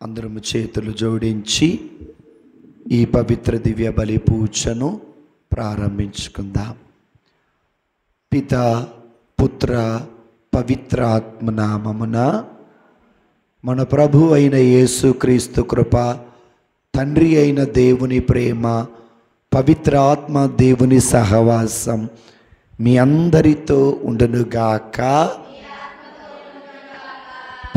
అందరము చేతులు జోడించి ఈ పవిత్ర దివ్య బలి పూజను ప్రారంభించుకుందాం. పిత పుత్ర పవిత్ర ఆత్మ నామమున మన ప్రభు అయిన యేసుక్రీస్తు కృప, తండ్రి అయిన దేవుని ప్రేమ, పవిత్ర ఆత్మ దేవుని సహవాసం మీ అందరితో ఉండునుగాక.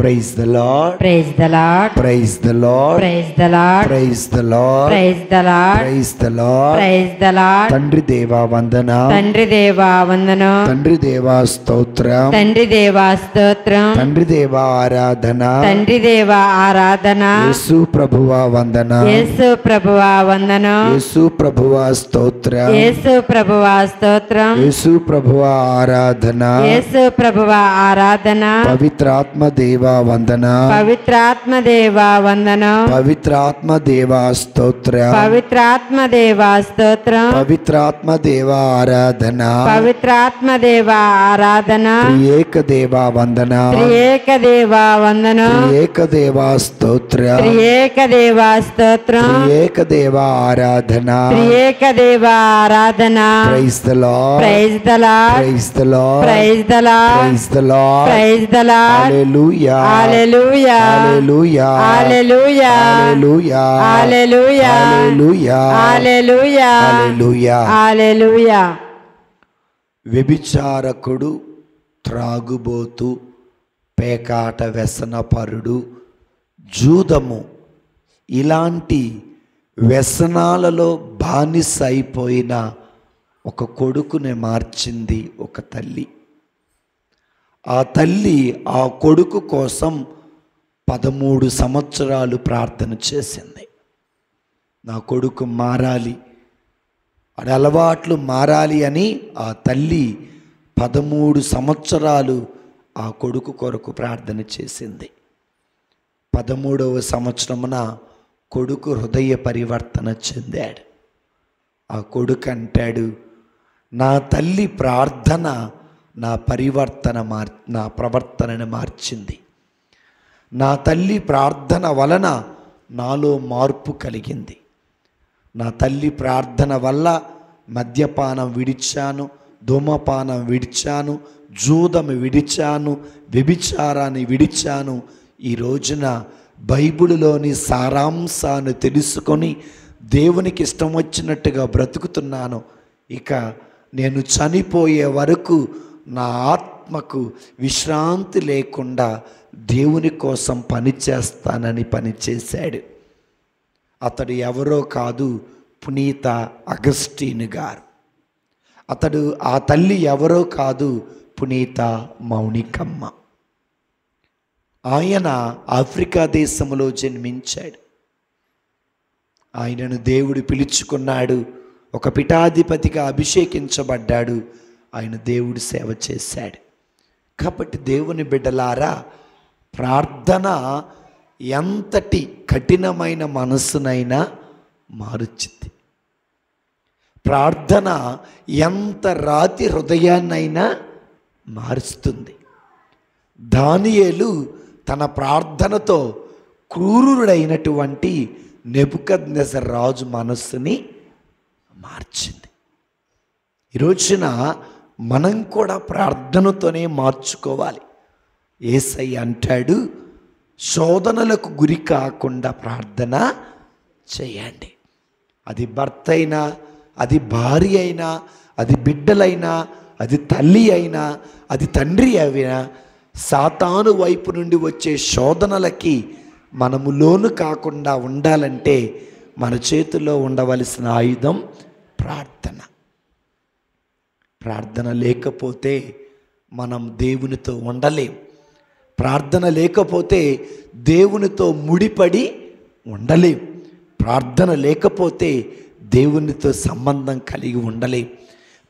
Praise the Lord. Praise the Lord. Praise the Lord. Praise the Lord. Praise the Lord. Praise the Lord. Praise the Lord. Praise the Lord. తండ్రి దేవా వందనం. తండ్రి దేవా వందనం. తండ్రి దేవా స్తోత్రం. తండ్రి దేవా స్తోత్రం. తండ్రి దేవా ఆరాధన. తండ్రి దేవా ఆరాధన. యేసు ప్రభువా వందనం. యేసు ప్రభువా వందనం. యేసు ప్రభువా స్తోత్రం. యేసు ప్రభువా స్తోత్రం. యేసు ప్రభువా ఆరాధన. యేసు ప్రభువా ఆరాధన. పవిత్రాత్మ దేవా వందనం. పవిత్రాత్మ దేవా వందనం. పవిత్రాత్మ దేవా స్తోత్రం. పవిత్రాత్మ దేవా స్తోత్రం. పవిత్రాత్మ దేవా ఆరాధన. పవిత్రాత్మ దేవా ఆరాధన. త్రియేక దేవా వందనం. త్రియేక దేవా వందనం. త్రియేక దేవా స్తోత్రం. త్రియేక దేవా స్తోత్రం. త్రియేక దేవా ఆరాధన. త్రియేక దేవా ఆరాధన. Praise the lord. Praise the lord. Praise the lord. Praise the lord. Praise the lord. Praise the lord. Hallelujah. Hallelujah. Hallelujah. Hallelujah. Hallelujah. Hallelujah. Hallelujah. Hallelujah. Hallelujah. Hallelujah. వ్యభిచారకుడు, త్రాగుబోతు, పేకాట వ్యసనపరుడు, జూదము ఇలాంటి వ్యసనాలలో బానిస అయిపోయిన ఒక కొడుకుని మార్చింది ఒక తల్లి. ఆ తల్లి ఆ కొడుకు కోసం 13 సంవత్సరాలు ప్రార్థన చేసింది. నా కొడుకు మారాలి, వాడి అలవాట్లు మారాలి అని ఆ తల్లి 13 సంవత్సరాలు ఆ కొడుకు కొరకు ప్రార్థన చేసింది. 13వ సంవత్సరమున కొడుకు హృదయ పరివర్తన చెందాడు. ఆ కొడుకు అంటాడు, నా తల్లి ప్రార్థన నా ప్రవర్తనను మార్చింది. నా తల్లి ప్రార్థన వలన నాలో మార్పు కలిగింది. నా తల్లి ప్రార్థన వల్ల మద్యపానం విడిచాను, ధూమపానం విడిచాను, జూదము విడిచాను, వ్యభిచారాన్ని విడిచాను. ఈ రోజున బైబిలులోని సారాంశాన్ని తెలుసుకొని దేవునికి ఇష్టం వచ్చినట్టుగా బ్రతుకుతున్నాను. ఇక నేను చనిపోయే వరకు నా ఆత్మకు విశ్రాంతి లేకుండా దేవుని కోసం పనిచేస్తానని పనిచేశాడు. అతడు ఎవరో కాదు, పునీత అగస్టీన్ గారు. ఆ తల్లి ఎవరో కాదు, పునీత మౌనికమ్మ. ఆయన ఆఫ్రికా దేశంలో జన్మించాడు. ఆయనను దేవుడు పిలుచుకున్నాడు. ఒక పీఠాధిపతిగా అభిషేకించబడ్డాడు. ఆయన దేవుడు సేవ చేశాడు. కాబట్టి దేవుని బిడ్డలారా, ప్రార్థన ఎంతటి కఠినమైన మనస్సునైనా మారుచింది. ప్రార్థన ఎంత రాతి హృదయాన్నైనా మారుస్తుంది. దానియేలు తన ప్రార్థనతో క్రూరుడైనటువంటి నెబుకద్నెజర్ రాజు మనస్సుని మార్చింది. ఈ రోజున మనం కూడా ప్రార్థనతోనే మార్చుకోవాలి. యేసయ్య అంటాడు, శోధనలకు గురి కాకుండా ప్రార్థన చేయండి. అది భర్త అయినా, అది భార్య అయినా, అది బిడ్డలైనా, అది తల్లి అయినా, అది తండ్రి అయినా, సాతాను వైపు నుండి వచ్చే శోధనలకి మనము లోను కాకుండా ఉండాలంటే మన చేతిలో ఉండవలసిన ఆయుధం ప్రార్థన. ప్రార్థన లేకపోతే మనం దేవునితో ఉండలేం. ప్రార్థన లేకపోతే దేవునితో ముడిపడి ఉండలేం. ప్రార్థన లేకపోతే దేవునితో సంబంధం కలిగి ఉండలేం.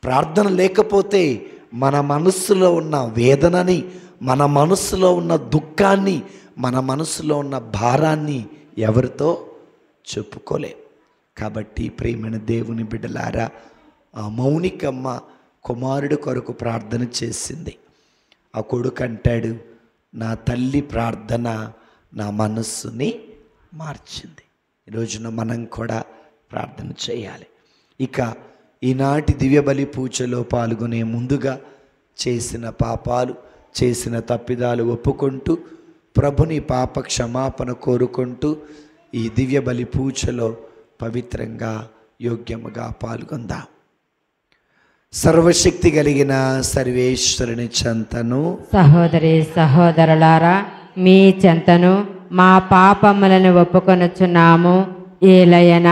ప్రార్థన లేకపోతే మన మనస్సులో ఉన్న వేదనని, మన మనస్సులో ఉన్న దుఃఖాన్ని, మన మనస్సులో ఉన్న భారాన్ని ఎవరితో చెప్పుకోలేం. కాబట్టి ప్రియమైన దేవుని బిడ్డలారా, ఆ మౌనికమ్మ కుమారుడు కొరకు ప్రార్థన చేసింది. ఆ కొడుకు అంటాడు, నా తల్లి ప్రార్థన నా మనస్సుని మార్చింది. ఈ రోజున మనం కూడా ప్రార్థన చేయాలి. ఇక ఈనాటి దివ్య బలి పూజలో పాల్గొనే ముందుగా చేసిన పాపాలు, చేసిన తప్పిదాలు ఒప్పుకుంటూ ప్రభుని పాప క్షమాపణ కోరుకుంటూ ఈ దివ్య బలి పూజలో పవిత్రంగా యోగ్యముగా పాల్గొందాం. సర్వశక్తి కలిగిన సర్వేశ్వరుని చెంతను, సహోదరి సహోదరులారా, మీ చెంతను మా పాపములను ఒప్పుకొనుచున్నాము. ఏలయన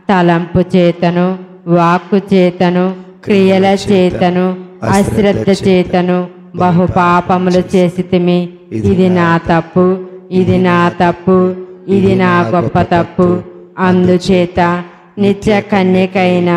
తలంపు చేతను, వాక్కు చేతను, క్రియల చేతను, అశ్రద్ధ చేతను బహు పాపములు చేసితిమి. ఇది నా తప్పు, ఇది నా తప్పు, ఇది నా గొప్ప తప్పు. అందుచేత నిత్య కన్యకైన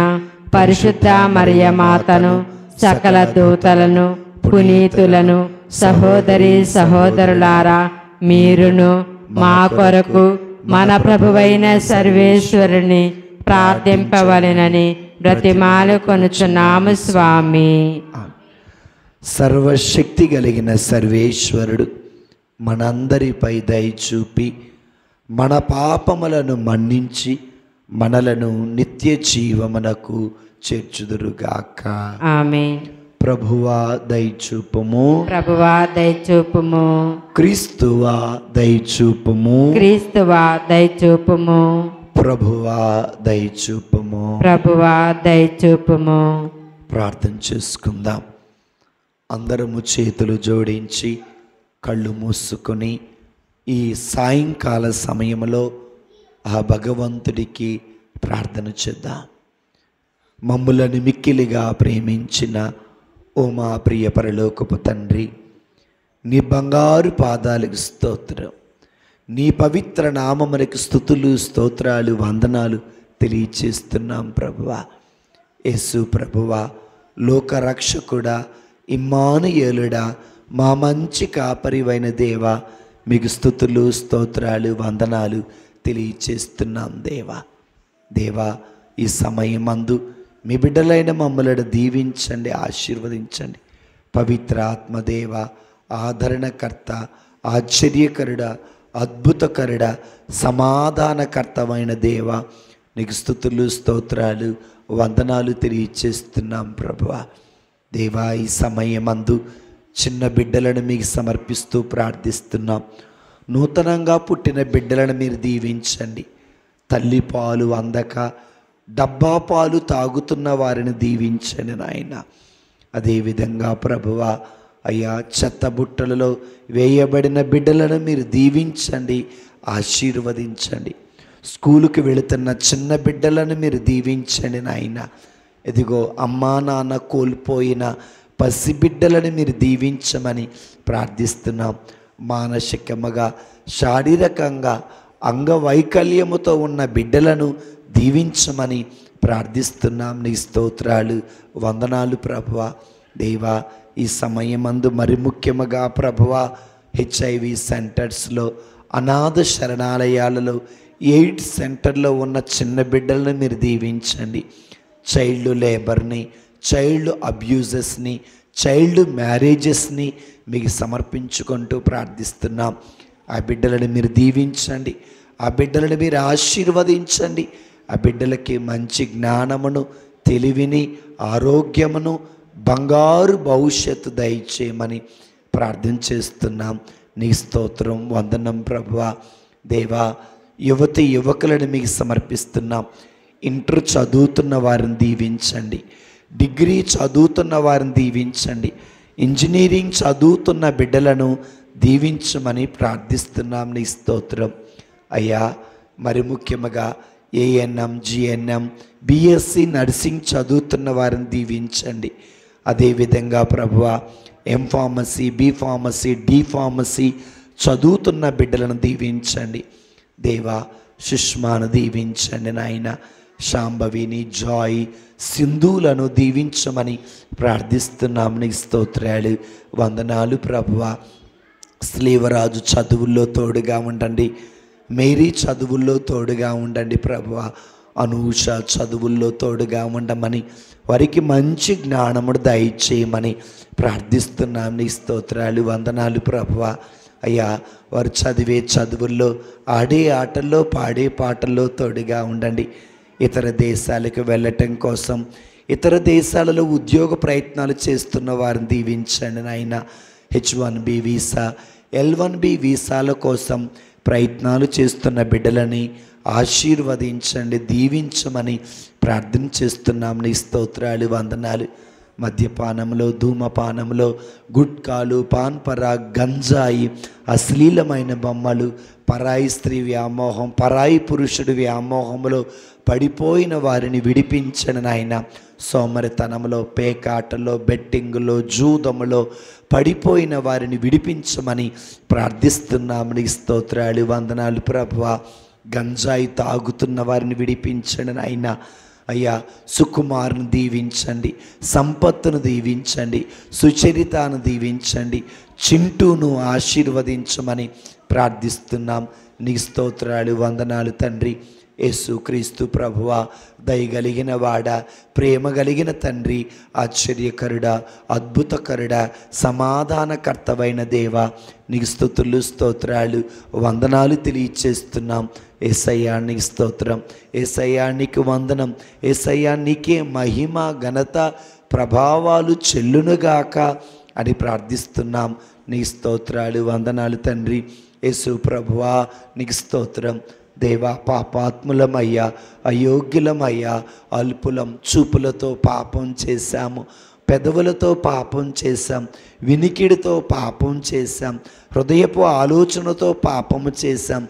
పరిశుద్ధ మరియమాతను, సకల దూతలను, పునీతులను, సహోదరి సహోదరులారా, మీరును మా కొరకు మన ప్రభువైన సర్వేశ్వరుని ప్రార్థింపవలెనని బ్రతిమాలుకొనుచున్నాము స్వామి. సర్వశక్తి కలిగిన సర్వేశ్వరుడు మనందరిపై దయ చూపి మన పాపములను మన్నించి మనలను నిత్య జీవమునకు చేర్చుదురుగాక. ఆమేన్. ప్రభువా దయచూపుము, ప్రభువా దయచూపుము, క్రీస్తువా దయచూపుము, క్రీస్తువా దయచూపుము, ప్రభువా దయచూపుము. ప్రభువా దయచూపుము. ప్రార్థన చేసుకుందాం. అందరము చేతులు జోడించి కళ్ళు మూసుకొని ఈ సాయంకాల సమయంలో ఆ భగవంతుడికి ప్రార్థన చేద్దాం. మమ్ములను మిక్కిలిగా ప్రేమించిన ఓ మా ప్రియ పరలోకపు తండ్రి, నీ బంగారు పాదాలకు స్తోత్రం. నీ పవిత్ర నామమునకు స్తుతులు, స్తోత్రాలు, వందనాలు తెలియచేస్తున్నాం ప్రభువా. యేసు ప్రభువా, లోకరక్షకుడా, ఇమ్మానుయేలుడా, మా మంచి కాపరివైన దేవా, మీకు స్తుతులు, స్తోత్రాలు, వందనాలు తెలియచేస్తున్నాం దేవా. దేవా, ఈ సమయమందు మీ బిడ్డలైన మమ్మలను దీవించండి, ఆశీర్వదించండి. పవిత్ర ఆత్మదేవ, ఆదరణకర్త, ఆశ్చర్యకరుడ, అద్భుతకరుడ, సమాధానకర్తమైన దేవ, నీకు స్తుతులు, స్తోత్రాలు, వందనాలు తెలియచేస్తున్నాం ప్రభువా. దేవా, ఈ సమయమందు చిన్న బిడ్డలను మీకు సమర్పిస్తూ ప్రార్థిస్తున్నాం. నూతనంగా పుట్టిన బిడ్డలను మీరు దీవించండి. తల్లి పాలు అందక డబ్బా పాలు తాగుతున్న వారిని దీవించండి నాయన. అదేవిధంగా ప్రభువా, అయ్యా, చెత్తబుట్టలలో వేయబడిన బిడ్డలను మీరు దీవించండి, ఆశీర్వదించండి. స్కూలుకి వెళుతున్న చిన్న బిడ్డలను మీరు దీవించండి నాయన. ఇదిగో అమ్మా నాన్న కోల్పోయిన పసిబిడ్డలను మీరు దీవించమని ప్రార్థిస్తున్నాం. మానసికముగా, శారీరకంగా అంగవైకల్యముతో ఉన్న బిడ్డలను దీవించమని ప్రార్థిస్తున్నాం. నీ స్తోత్రాలు, వందనాలు ప్రభువా. దేవా, ఈ సమయమందు మరి ముఖ్యముగా ప్రభువా, HIV సెంటర్స్లో, అనాథ శరణాలయాలలో, ఎయిడ్స్ సెంటర్లో ఉన్న చిన్న బిడ్డలను మీరు దీవించండి. చైల్డ్ లేబర్ని, చైల్డ్ అబ్యూజెస్ని, చైల్డ్ మ్యారేజెస్ని మీకు సమర్పించుకుంటూ ప్రార్థిస్తున్నాం. ఆ బిడ్డలను మీరు దీవించండి, ఆ బిడ్డలను మీరు ఆశీర్వదించండి. ఆ బిడ్డలకి మంచి జ్ఞానమును, తెలివిని, ఆరోగ్యమును, బంగారు భవిష్యత్తు దయచేయమని ప్రార్థన చేస్తున్నాం. నీ స్తోత్రం, వందనం ప్రభువా. దేవా, యువతి యువకులను మీకు సమర్పిస్తున్నాం. ఇంటర్ చదువుతున్న వారిని దీవించండి, డిగ్రీ చదువుతున్న వారిని దీవించండి, ఇంజనీరింగ్ చదువుతున్న బిడ్డలను దీవించమని ప్రార్థిస్తున్నాం. నీ స్తోత్రం అయ్యా. మరి ముఖ్యముగా ANM, GNM, BSc నర్సింగ్ చదువుతున్న వారిని దీవించండి. అదేవిధంగా ప్రభువా, M.Pharmacy, B.Pharmacy, D.Pharmacy చదువుతున్న బిడ్డలను దీవించండి. దేవా, సుష్మాను దీవించండి నాయన. శాంభవిని, జాయ్, సింధులను దీవించమని ప్రార్థిస్తున్నాం. నీ స్తోత్రాలు, వందనాలు ప్రభువా. స్లీవరాజు చదువుల్లో తోడుగా ఉండండి. మేరీ చదువుల్లో తోడుగా ఉండండి ప్రభువా. అనూష చదువుల్లో తోడుగా ఉండమని, వారికి మంచి జ్ఞానమును దయచేయమని ప్రార్థిస్తున్నాం. నీ స్తోత్రాలు, వందనాలు ప్రభువా. అయ్యా వారు చదివే చదువుల్లో, ఆడే ఆటల్లో, పాడే పాటల్లో తోడుగా ఉండండి. ఇతర దేశాలకు వెళ్ళటం కోసం, ఇతర దేశాలలో ఉద్యోగ ప్రయత్నాలు చేస్తున్న వారిని దీవించండి నాయన. H1B వీసా, L1B వీసాల కోసం ప్రయత్నాలు చేస్తున్న బిడ్డలని ఆశీర్వదించండి, దీవించమని ప్రార్థన చేస్తున్నాం. నీ స్తోత్రాలు, వందనాలు. మద్యపానంలో, ధూమపానంలో, గుట్కాలు, పాన్పరా, గంజాయి, అశ్లీలమైన బొమ్మలు, పరాయి స్త్రీ వ్యామోహం, పరాయి పురుషుడి వ్యామోహంలో పడిపోయిన వారిని విడిపించని నాయన. సోమరితనంలో, పేకాటలో, బెట్టింగులో, జూదములో పడిపోయిన వారిని విడిపించమని ప్రార్థిస్తున్నాము. నీ స్తోత్రాలు, వందనాలు ప్రభువా. గంజాయి తాగుతున్న వారిని విడిపించండి నాయన. అయ్యా సుకుమారుని దీవించండి, సంపత్తును దీవించండి, సుచరితను దీవించండి, చింటూను ఆశీర్వదించమని ప్రార్థిస్తున్నాం. నీ స్తోత్రాలు, వందనాలు తండ్రి. యేసుక్రీస్తు ప్రభువా, దయగలిగిన వాడ, ప్రేమ కలిగిన తండ్రి, ఆశ్చర్యకరుడా, అద్భుతకరుడా, సమాధానకర్తవైన దేవా, నీకు స్తుతులు, స్తోత్రాలు, వందనాలు తెలియచేస్తున్నాం. యేసయ్యా నీకు స్తోత్రం, యేసయ్యా నీకు వందనం, యేసయ్యా నీకే మహిమ, ఘనత, ప్రభావాలు చెల్లునుగాక అని ప్రార్థిస్తున్నాం. నీ స్తోత్రాలు, వందనాలు తండ్రి. యేసు ప్రభువా నీకు స్తోత్రం. దేవా, పాపాత్ములమయ్యా, అయోగ్యులమయ్యా, అల్పులం, చూపులతో పాపం చేశాము, పెదవులతో పాపం చేశాం, వినికిడితో పాపం చేశాం, హృదయపు ఆలోచనతో పాపము చేశాం,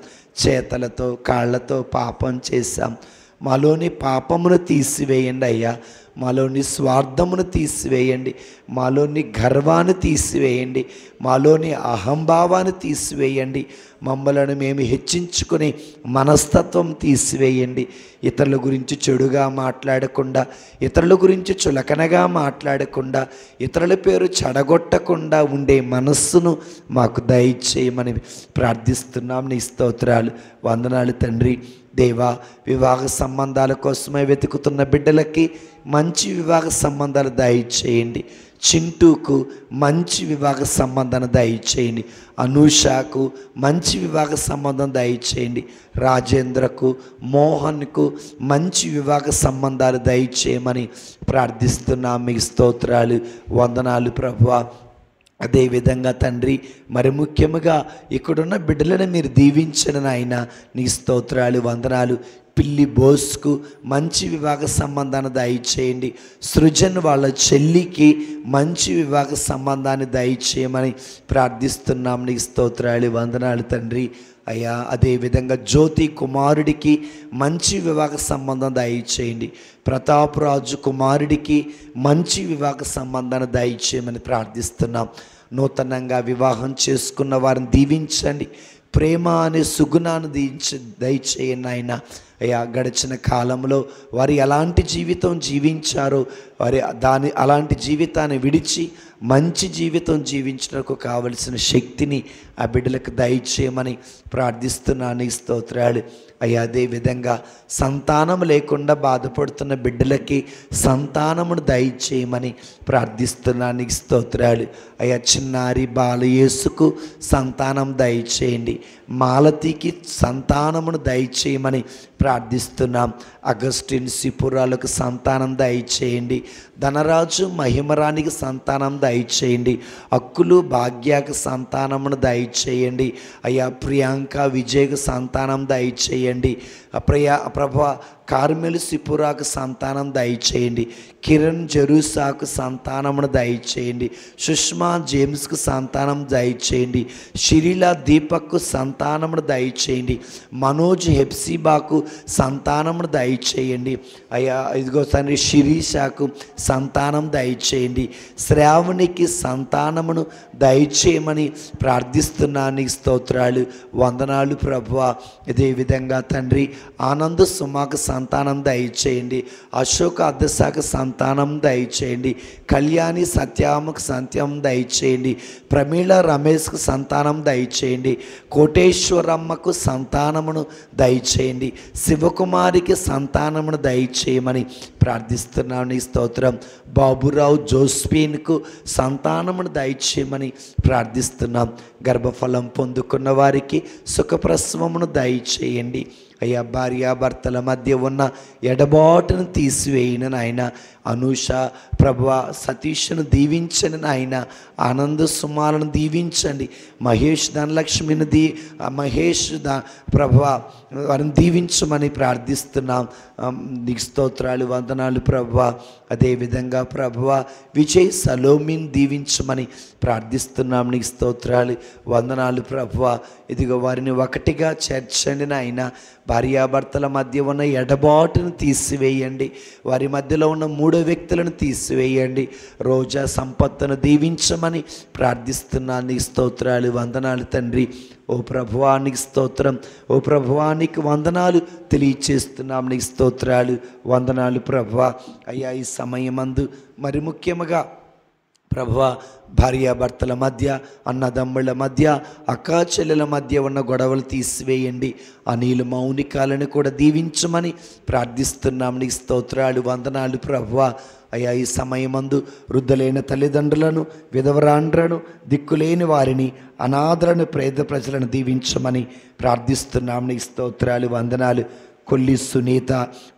చేతలతో కాళ్ళతో పాపం చేశాం. మాలోని పాపమును తీసివేయండి అయ్యా, మాలోని స్వార్థమును తీసివేయండి, మాలోని గర్వాన్ని తీసివేయండి, మాలోని అహంభావాన్ని తీసివేయండి, మమ్మలను మేము హెచ్చించుకొని మనస్తత్వం తీసివేయండి. ఇతరుల గురించి చెడుగా మాట్లాడకుండా, ఇతరుల గురించి చులకనగా మాట్లాడకుండా, ఇతరుల పేరు చెడగొట్టకుండా ఉండే మనస్సును మాకు దయచేయమని ప్రార్థిస్తున్నాం. నీ స్తోత్రాలు, వందనాలు తండ్రి. దేవా, వివాహ సంబంధాల కోసమే వెతుకుతున్న బిడ్డలకి మంచి వివాహ సంబంధాలు దయచేయండి. చింటూకు మంచి వివాహ సంబంధాన్ని దయచేయండి. అనూషకు మంచి వివాహ సంబంధం దయచేయండి. రాజేంద్రకు, మోహన్కు మంచి వివాహ సంబంధాలు దయచేయమని ప్రార్థిస్తున్నాం. మీకు స్తోత్రాలు, వందనాలు ప్రభువా. అదేవిధంగా తండ్రి, మరి ముఖ్యముగా ఇక్కడున్న బిడ్డలను మీరు దీవించిన నాయన. నీ స్తోత్రాలు, వందనాలు. పిల్లి బోస్కు మంచి వివాహ సంబంధాన్ని దయచేయండి. సృజన్ వాళ్ళ చెల్లికి మంచి వివాహ సంబంధాన్ని దయచేయమని ప్రార్థిస్తున్నాం. నీ స్తోత్రాలు, వందనాలు తండ్రి. అయ్యా, అదేవిధంగా జ్యోతి కుమారుడికి మంచి వివాహ సంబంధం దయచేయండి. ప్రతాపరాజు కుమారుడికి మంచి వివాహ సంబంధాన్ని దయచేయమని ప్రార్థిస్తున్నాం. నూతనంగా వివాహం చేసుకున్న వారిని దీవించండి. ప్రేమ అనే సుగుణాన్ని దయచేయండి ఆయన. అయ్యా, గడిచిన కాలంలో వారు ఎలాంటి జీవితం జీవించారో వారి అలాంటి జీవితాన్ని విడిచి మంచి జీవితం జీవించడానికి కావలసిన శక్తిని ఆ బిడ్డలకు దయచేయమని ప్రార్థిస్తున్నాను. ఈ స్తోత్రాలు. అయ్యా, అదేవిధంగా సంతానం లేకుండా బాధపడుతున్న బిడ్డలకి సంతానమును దయచేయమని ప్రార్థిస్తున్నాను. ఈ స్తోత్రాలు. అయ్యా, చిన్నారి బాలయేసుకు సంతానం దయచేయండి. మాలతికి సంతానమును దయచేయమని ప్రార్థిస్తున్నాం. అగస్టిన్ సిపురాలకు సంతానం దయచేయండి. ధనరాజు మహిమరానికి సంతానం దయచేయండి. అక్కులు భాగ్యాకు సంతానమును దయచేయండి. అయ్యా, ప్రియాంక విజయ్కు సంతానం దయచేయండి. ప్రభు కార్మెలు సిపురాకు సంతానం దయచేయండి. కిరణ్ జెరూసాకు సంతానమును దయచేయండి. సుష్మా జేమ్స్కు సంతానం దయచేయండి. షిరిలా దీపక్కు సంతానమును దయచేయండి. మనోజ్ హెప్సిబాకు సంతానమును దయచేయండి. అయ్యా, ఇదిగో తండ్రి శిరీషాకు సంతానం దయచేయండి. శ్రావణికి సంతానమును దయచేయమని ప్రార్థిస్తున్నాను. స్తోత్రాలు, వందనాలు ప్రభువా. ఇదే విధంగా తండ్రి ఆనంద్ సుమాకు సంతానం దయచేయండి. అశోక్ అద్దసాకు సంతానం దయచేయండి. కళ్యాణి సత్యామకు సంతానం దయచేయండి. ప్రమీళ రమేష్కు సంతానం దయచేయండి. కోటేశ్వరమ్మకు సంతానమును దయచేయండి. శివకుమారికి సంతానమును దయచేయమని ప్రార్థిస్తున్నాను. నీ స్తోత్రం. బాబురావు జోస్పీన్కు సంతానమును దయచేయమని ప్రార్థిస్తున్నాం. గర్భఫలం పొందుకున్న వారికి సుఖప్రసవమును దయచేయండి అయ్యా. భార్యాభర్తల మధ్య ఉన్న ఎడబాటును తీసివేయను నాయన. అనూష ప్రభువ సతీష్ను దీవించండి నాయన. ఆనంద సుమాలను దీవించండి. మహేష్ ధనలక్ష్మిని మహేష్ ప్రభువ వారిని దీవించమని ప్రార్థిస్తున్నాం. నీకు స్తోత్రాలు, వందనాలు ప్రభువ. అదేవిధంగా ప్రభువ విజయ్ సలోమిని దీవించమని ప్రార్థిస్తున్నాం. నీకు స్తోత్రాలు, వందనాలు ప్రభువ. ఇదిగో వారిని ఒకటిగా చేర్చండి నాయన. భార్యాభర్తల మధ్య ఉన్న ఎడబాటును తీసివేయండి. వారి మధ్యలో ఉన్న మూడో వ్యక్తులను తీసివేయండి. రోజా సంపత్తును దీవించమని ప్రార్థిస్తున్నాను. నీ స్తోత్రాలు, వందనాలు తండ్రి. ఓ ప్రభువానికి స్తోత్రం, ఓ ప్రభువానికి వందనాలు తెలియచేస్తున్నాం. నీ స్తోత్రాలు, వందనాలు ప్రభువా. అయ్యా ఈ సమయమందు మరి ముఖ్యముగా ప్రభువా భార్యాభర్తల మధ్య, అన్నదమ్ముల మధ్య, అక్కా చెల్లెల మధ్య ఉన్న గొడవలు తీసివేయండి. అనిలు మౌనికాలను కూడా దీవించమని ప్రార్థిస్తున్నాం. నీ స్తోత్రాలు, వందనాలు ప్రభువా. అయ్యా ఈ సమయమందు వృద్ధులైన తల్లిదండ్రులను, విధవరాండ్రను, దిక్కులేని వారిని, అనాథలను, పేద ప్రజలను దీవించమని ప్రార్థిస్తున్నాం. నీ స్తోత్రాలు, వందనాలు. కొల్లి సునీత,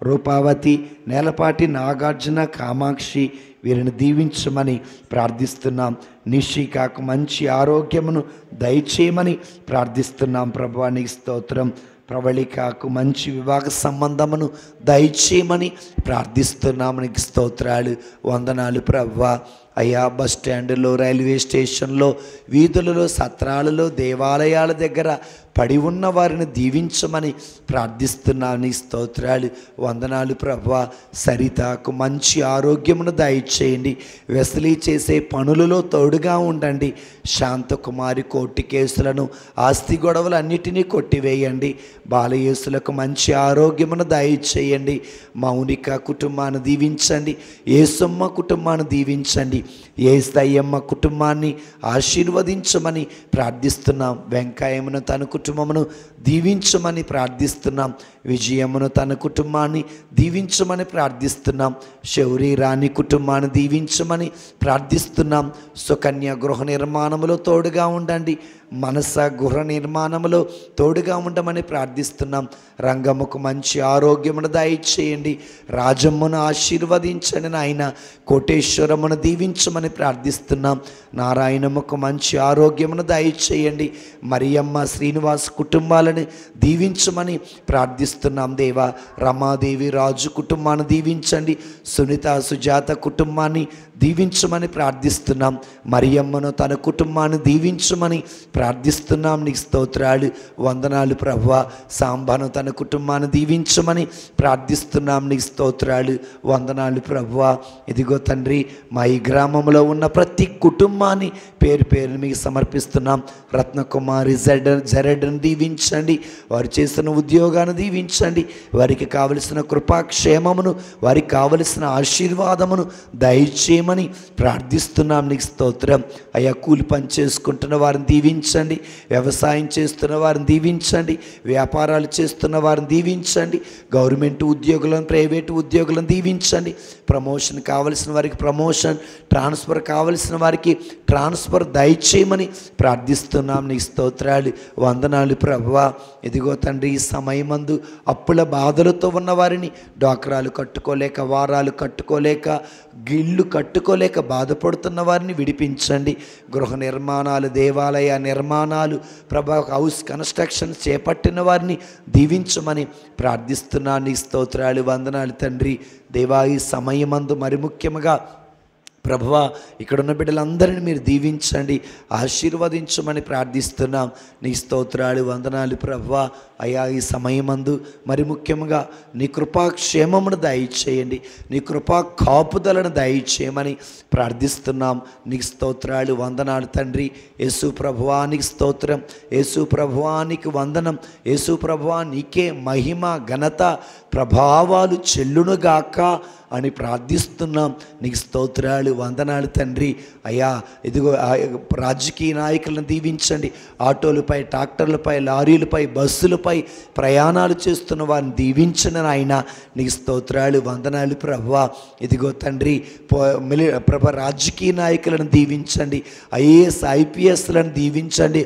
రూపావతి, నేలపాటి నాగార్జున, కామాక్షి వీరిని దీవించమని ప్రార్థిస్తున్నాం. నిషికాకు మంచి ఆరోగ్యమును దయచేయమని ప్రార్థిస్తున్నాం. ప్రభువా నీకు స్తోత్రం. ప్రవళికకు మంచి వివాహ సంబంధమును దయచేయమని ప్రార్థిస్తున్నాము. నీకు స్తోత్రాలు, వందనాలు ప్రభువా. అయ్యా బస్ స్టాండ్లో, రైల్వే స్టేషన్లో, వీధులలో, సత్రాలలో, దేవాలయాల దగ్గర పడి ఉన్న వారిని దీవించమని ప్రార్థిస్తున్నాను. నీ స్తోత్రాలు, వందనాలు ప్రభువా. సరితకు మంచి ఆరోగ్యమును దయచేయండి. వెసలి చేసే పనులలో తోడుగా ఉండండి. శాంతకుమారి కోర్టు కేసులను, ఆస్తి గొడవలు అన్నిటినీ కొట్టివేయండి. బాలయేసులకు మంచి ఆరోగ్యమును దయచేయండి. మౌనిక కుటుంబాన్ని దీవించండి. యేసమ్మ కుటుంబాన్ని దీవించండి. యేసయ్యమ్మ కుటుంబాన్ని ఆశీర్వదించమని ప్రార్థిస్తున్నాం. వెంకయ్యమును తన కుటుంబమును దీవించమని ప్రార్థిస్తున్నాం. విజయమును తన కుటుంబాన్ని దీవించమని ప్రార్థిస్తున్నాం. శౌరి రాణి కుటుంబాన్ని దీవించమని ప్రార్థిస్తున్నాం. సుకన్య గృహ నిర్మాణములో తోడుగా ఉండండి. మనస గృహ నిర్మాణములో తోడుగా ఉండమని ప్రార్థిస్తున్నాం. రంగముకు మంచి ఆరోగ్యమును దయచేయండి. రాజమ్మను ఆశీర్వదించండి నాయన. కోటేశ్వరమును దీవించమని ప్రార్థిస్తున్నాం. నారాయణమ్మకు మంచి ఆరోగ్యమును దయచేయండి. మరియమ్మ, శ్రీనివాస్ కుటుంబాలను దీవించమని ప్రార్థిస్తున్నాం. దేవా రమాదేవి, రాజు కుటుంబాన్ని దీవించండి. సునీత, సుజాత కుటుంబాన్ని దీవించమని ప్రార్థిస్తున్నాం. మరియమ్మను తన కుటుంబాన్ని దీవించమని ప్రార్థిస్తున్నాం. నీకు స్తోత్రాలు, వందనాలు ప్రభువా. సాంబాను తన కుటుంబాన్ని దీవించమని ప్రార్థిస్తున్నాం. నీకు స్తోత్రాలు, వందనాలు ప్రభువా. ఇదిగో తండ్రి, మా ఈ గ్రామంలో ఉన్న ప్రతి కుటుంబాన్ని పేరు పేరు మీకు సమర్పిస్తున్నాం. రత్నకుమారి జరెడ్ని దీవించండి. వారు చేసిన ఉద్యోగాన్ని దీవించండి. వారికి కావలసిన కృపాక్షేమమును, వారికి కావలసిన ఆశీర్వాదమును దయచేయమని ప్రార్థిస్తున్నాం. నీకు స్తోత్రం. అయ్యా కూలి పని చేసుకుంటున్న వారిని దీవించండి. వ్యవసాయం చేస్తున్న వారిని దీవించండి. వ్యాపారాలు చేస్తున్న వారిని దీవించండి. గవర్నమెంట్ ఉద్యోగులను, ప్రైవేటు ఉద్యోగులను దీవించండి. ప్రమోషన్ కావలసిన వారికి ప్రమోషన్, ట్రాన్స్ఫర్ కావలసిన వారికి ట్రాన్స్ఫర్ దయచేయమని ప్రార్థిస్తున్నాం. నీ స్తోత్రాలు, వందనాలు ప్రభువా. ఇదిగో తండ్రి, ఈ సమయమందు అప్పుల బాధలతో ఉన్న వారిని, డాక్రాలు కట్టుకోలేక, వారాలు కట్టుకోలేక, గిళ్ళు కట్టుకోలేక బాధపడుతున్న వారిని విడిపించండి. గృహ నిర్మాణాలు, దేవాలయ నిర్మాణాలు, హౌస్ కన్స్ట్రక్షన్ చేపట్టిన వారిని దీవించమని ప్రార్థిస్తున్నాను. నీ స్తోత్రాలు, వందనాలు తండ్రి. దేవా ఈ సమయమందు మరి ముఖ్యముగా ప్రభువా ఇక్కడున్న బిడ్డలందరినీ మీరు దీవించండి, ఆశీర్వదించమని ప్రార్థిస్తున్నాం. నీ స్తోత్రాలు, వందనాలు ప్రభువా. అయ్యా ఈ సమయమందు మరి ముఖ్యంగా నీ కృపాక్షేమమును దయచేయండి. నీ కృపా కాపుదలను దయచేయమని ప్రార్థిస్తున్నాం. నీకు స్తోత్రాలు, వందనాలు తండ్రి. యేసు ప్రభువానికి స్తోత్రం. యేసు ప్రభువానికి వందనం. యేసు ప్రభువా నీకే మహిమ, ఘనత, ప్రభావాలు చెల్లునుగాక. అని ప్రార్థిస్తున్నాం. నీకు స్తోత్రాలు, వందనాలు తండ్రి. అయ్యా ఇదిగో రాజకీయ నాయకులను దీవించండి. ఆటోలపై, ట్రాక్టర్లపై, లారీలపై, బస్సులపై ప్రయాణాలు చేస్తున్న వారిని దీవించండి నాయన. నీకు స్తోత్రాలు, వందనాలు ప్రభువా. ఇదిగో తండ్రి ప్రభా రాజకీయ నాయకులను దీవించండి. ఐఏఎస్, ఐపీఎస్లను దీవించండి.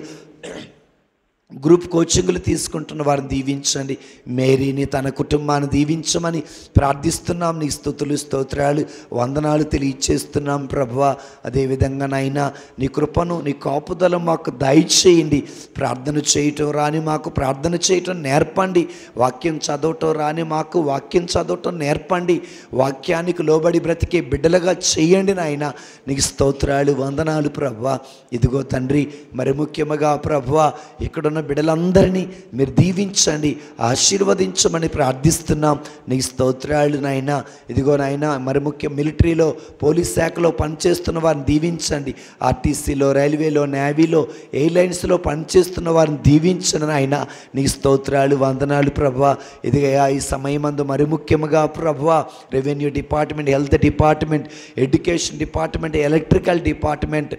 గ్రూప్ కోచింగ్లు తీసుకుంటున్న వారిని దీవించండి. మేరీని, తన కుటుంబాన్ని దీవించమని ప్రార్థిస్తున్నాం. నీ స్తుతులు, స్తోత్రాలు, వందనాలు తెలియచేస్తున్నాం ప్రభువా. అదేవిధంగా నాయనా నీ కృపను, నీ కాపుదల మాకు దయచేయండి. ప్రార్థన చేయటం రాని మాకు ప్రార్థన చేయటం నేర్పండి. వాక్యం చదవటం రాని మాకు వాక్యం చదవటం నేర్పండి. వాక్యానికి లోబడి బ్రతికే బిడ్డలుగా చేయండి నాయన. నీకు స్తోత్రాలు, వందనాలు ప్రభువా. ఇదిగో తండ్రి మరి ముఖ్యంగా ప్రభువా ఇక్కడున్న బిడ్డలందరినీ మీరు దీవించండి, ఆశీర్వదించమని ప్రార్థిస్తున్నాం. నీకు స్తోత్రాలు నాయనా. ఇదిగో నాయనా మరి ముఖ్యం మిలిటరీలో, పోలీస్ శాఖలో పనిచేస్తున్న వారిని దీవించండి. ఆర్టీసీలో, రైల్వేలో, నేవీలో, ఎయిర్లైన్స్లో పనిచేస్తున్న వారిని దీవించండి నాయనా. నీకు స్తోత్రాలు, వందనాలు ప్రభువా. ఇదిగయా ఈ సమయమందు మరి ముఖ్యంగా ప్రభువా revenue department, health department, education department, electrical department,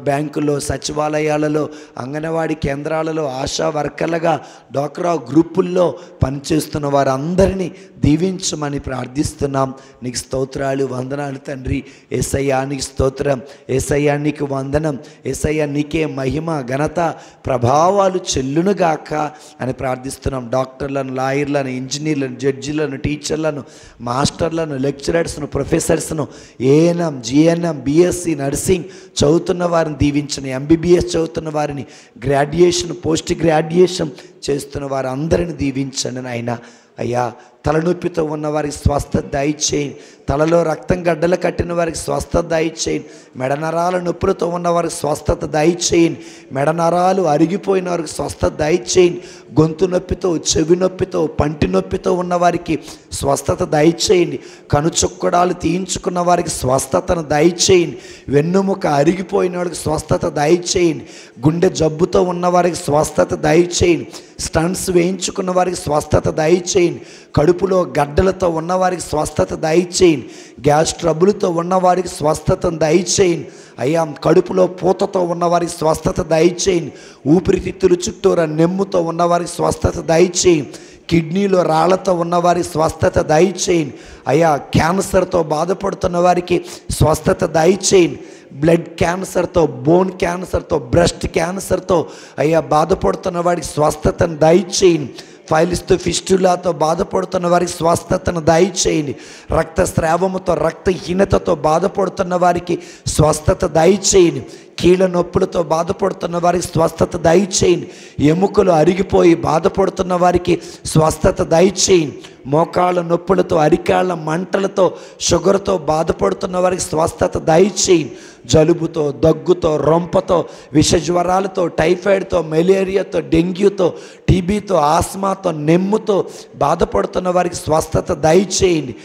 బ్యాంకుల్లో, సచివాలయాలలో, అంగన్వాడీ కేంద్రాలలో, ఆశా వర్కర్లుగా, డ్వాక్రా గ్రూపుల్లో పనిచేస్తున్న వారందరినీ దీవించమని ప్రార్థిస్తున్నాం. నీకు స్తోత్రాలు, వందనాలు తండ్రి. యేసయ్యా నీకు స్తోత్రం, యేసయ్యా నీకు వందనం, యేసయ్యా నీకే మహిమ, ఘనత, ప్రభావాలు చెల్లునుగాక అని ప్రార్థిస్తున్నాం. డాక్టర్లను, లాయర్లను, ఇంజనీర్లను, జడ్జిలను, టీచర్లను, మాస్టర్లను, లెక్చరర్స్ను, ప్రొఫెసర్స్ను, ఏఎన్ఎం, జిఎన్ఎం, బిఎస్సి నర్సింగ్ చదువుతున్న వారిని దీవించండి. ఎంబీబీఎస్ చదువుతున్న వారిని, గ్రాడ్యుయేషన్, పోస్ట్ గ్రాడ్యుయేషన్ చేస్తున్న వారందరిని దీవించండి నాయన. అయ్యా తలనొప్పితో ఉన్న వారికి స్వస్థత దయచేయండి. తలలో రక్తం గడ్డలు కట్టిన వారికి స్వస్థత దయచేయండి. మెడనరాల నొప్పులతో ఉన్న వారికి స్వస్థత దయచేయండి. మెడనరాలు అరిగిపోయిన వారికి స్వస్థత దయచేయండి. గొంతు నొప్పితో, చెవి నొప్పితో, పంటి నొప్పితో ఉన్న వారికి స్వస్థత దయచేయండి. కనుచొక్కడాలు తీయించుకున్న వారికి స్వస్థతను దయచేయండి. వెన్నుముక అరిగిపోయిన వారికి స్వస్థత దయచేయండి. గుండె జబ్బుతో ఉన్న వారికి స్వస్థత దయచేయండి. స్టంట్స్ వేయించుకున్న వారికి స్వస్థత దయచేయండి. కడుపులో గడ్డలతో ఉన్నవారికి స్వస్థత దయచేయండి. గ్యాస్ ట్రబుల్తో ఉన్నవారికి స్వస్థతను దయచేయండి. అయ్యా కడుపులో పూతతో ఉన్నవారికి స్వస్థత దయచేయండి. ఊపిరితిత్తులు చుట్టూరా నెమ్ముతో ఉన్నవారికి స్వస్థత దయచేయండి. కిడ్నీలో రాళ్లతో ఉన్నవారికి స్వస్థత దయచేయండి. అయ్యా క్యాన్సర్తో బాధపడుతున్న వారికి స్వస్థత దయచేయండి. బ్లడ్ క్యాన్సర్తో, బోన్ క్యాన్సర్తో, బ్రెస్ట్ క్యాన్సర్తో అయ్యా బాధపడుతున్న వారికి స్వస్థతను దయచేయండి. ఫైలిస్తో, ఫిస్టులాతో బాధపడుతున్న వారికి స్వస్థతను దయచేయండి. రక్తస్రావముతో, రక్తహీనతతో బాధపడుతున్న వారికి స్వస్థత దయచేయండి. కీళ్ళ నొప్పులతో బాధపడుతున్న వారికి స్వస్థత దయచేయండి. ఎముకలు అరిగిపోయి బాధపడుతున్న వారికి స్వస్థత దయచేయండి. మోకాళ్ళ నొప్పులతో, అరికాళ్ళ మంటలతో, షుగర్తో బాధపడుతున్న వారికి స్వస్థత దయచేయండి. జలుబుతో, దగ్గుతో, రొంపతో, విషజ్వరాలతో, టైఫాయిడ్తో, మలేరియాతో, డెంగ్యూతో, టీబీతో, ఆస్మాతో, నెమ్ముతో బాధపడుతున్న వారికి స్వస్థత దయచేయండి.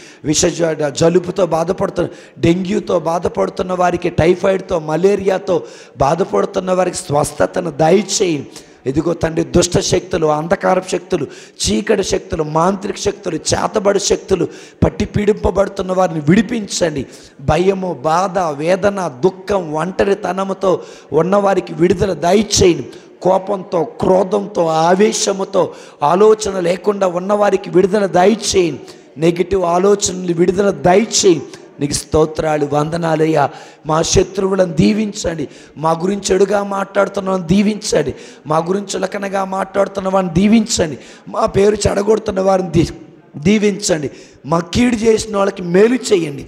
జలుబుతో బాధపడుతున్న, డెంగ్యూతో బాధపడుతున్న వారికి, టైఫాయిడ్తో, మలేరియాతో బాధపడుతున్న వారికి స్వస్థతను దయచేయండి. ఇదిగో తండ్రి దుష్ట శక్తులు, అంధకార శక్తులు, చీకటి శక్తులు, మాంత్రిక శక్తులు, చేతబడి శక్తులు పట్టి పీడింపబడుతున్న వారిని విడిపించండి. భయము, బాధ, వేదన, దుఃఖం, ఒంటరితనముతో ఉన్నవారికి విడుదల దయచేయండి. కోపంతో, క్రోధంతో, ఆవేశముతో ఆలోచన లేకుండా ఉన్నవారికి విడుదల దయచేయండి. నెగిటివ్ ఆలోచనలు విడుదల దయచేయండి. నీకు స్తోత్రాలు, వందనాలయ్యా. మా శత్రువులను దీవించండి. మా గురించి చెడుగా మాట్లాడుతున్న వారిని దీవించండి. మా గురించి చులకనగా మాట్లాడుతున్న వారిని దీవించండి. మా పేరు చెడగొడుతున్న వారిని దీవించండి. మా కీడు చేసిన వాళ్ళకి మేలు చేయండి.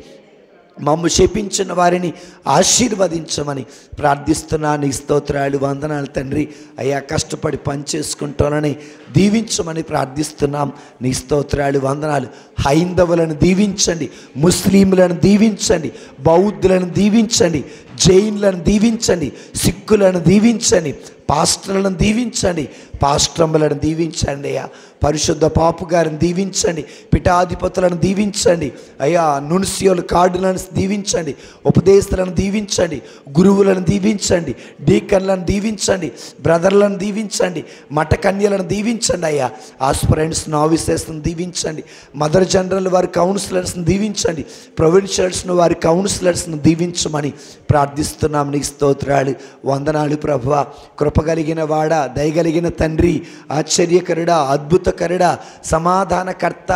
మమ్ము శపించిన వారిని ఆశీర్వదించమని ప్రార్థిస్తున్నా. నీ స్తోత్రాలు, వందనాలు తండ్రి. అయ్యా కష్టపడి పనిచేసుకుంటానని దీవించమని ప్రార్థిస్తున్నాం. నీ స్తోత్రాలు, వందనాలు. హైందవులను దీవించండి, ముస్లింలను దీవించండి, బౌద్ధులను దీవించండి, జైన్లను దీవించండి, సిక్కులను దీవించండి, పాస్టర్లను దీవించండి, పాస్టర్లను దీవించండి అయ్యా. పరిశుద్ధ పాపు గారిని దీవించండి, పిఠాధిపతులను దీవించండి అయ్యా. నున్సియోలు కార్డులను దీవించండి, ఉపదేశాలను దీవించండి, గురువులను దీవించండి, డీకన్లను దీవించండి, బ్రదర్లను దీవించండి, మఠ కన్యలను దీవించండి అయ్యా. ఆస్పిరెంట్స్ను, ఆఫీసర్స్ను దీవించండి, మదర్ జనరల్ వారి కౌన్సిలర్స్ను దీవించండి, ప్రొవిన్షియల్స్ను వారి కౌన్సిలర్స్ను దీవించమని ప్రార్థిస్తున్నాం. నీకు స్తోత్రాలు, వందనాలు ప్రభువా. కృపగలిగిన వాడా, దయగలిగిన తండ్రి, ఆశ్చర్యకరుడా, అద్భుతకరుడా, సమాధానకర్త,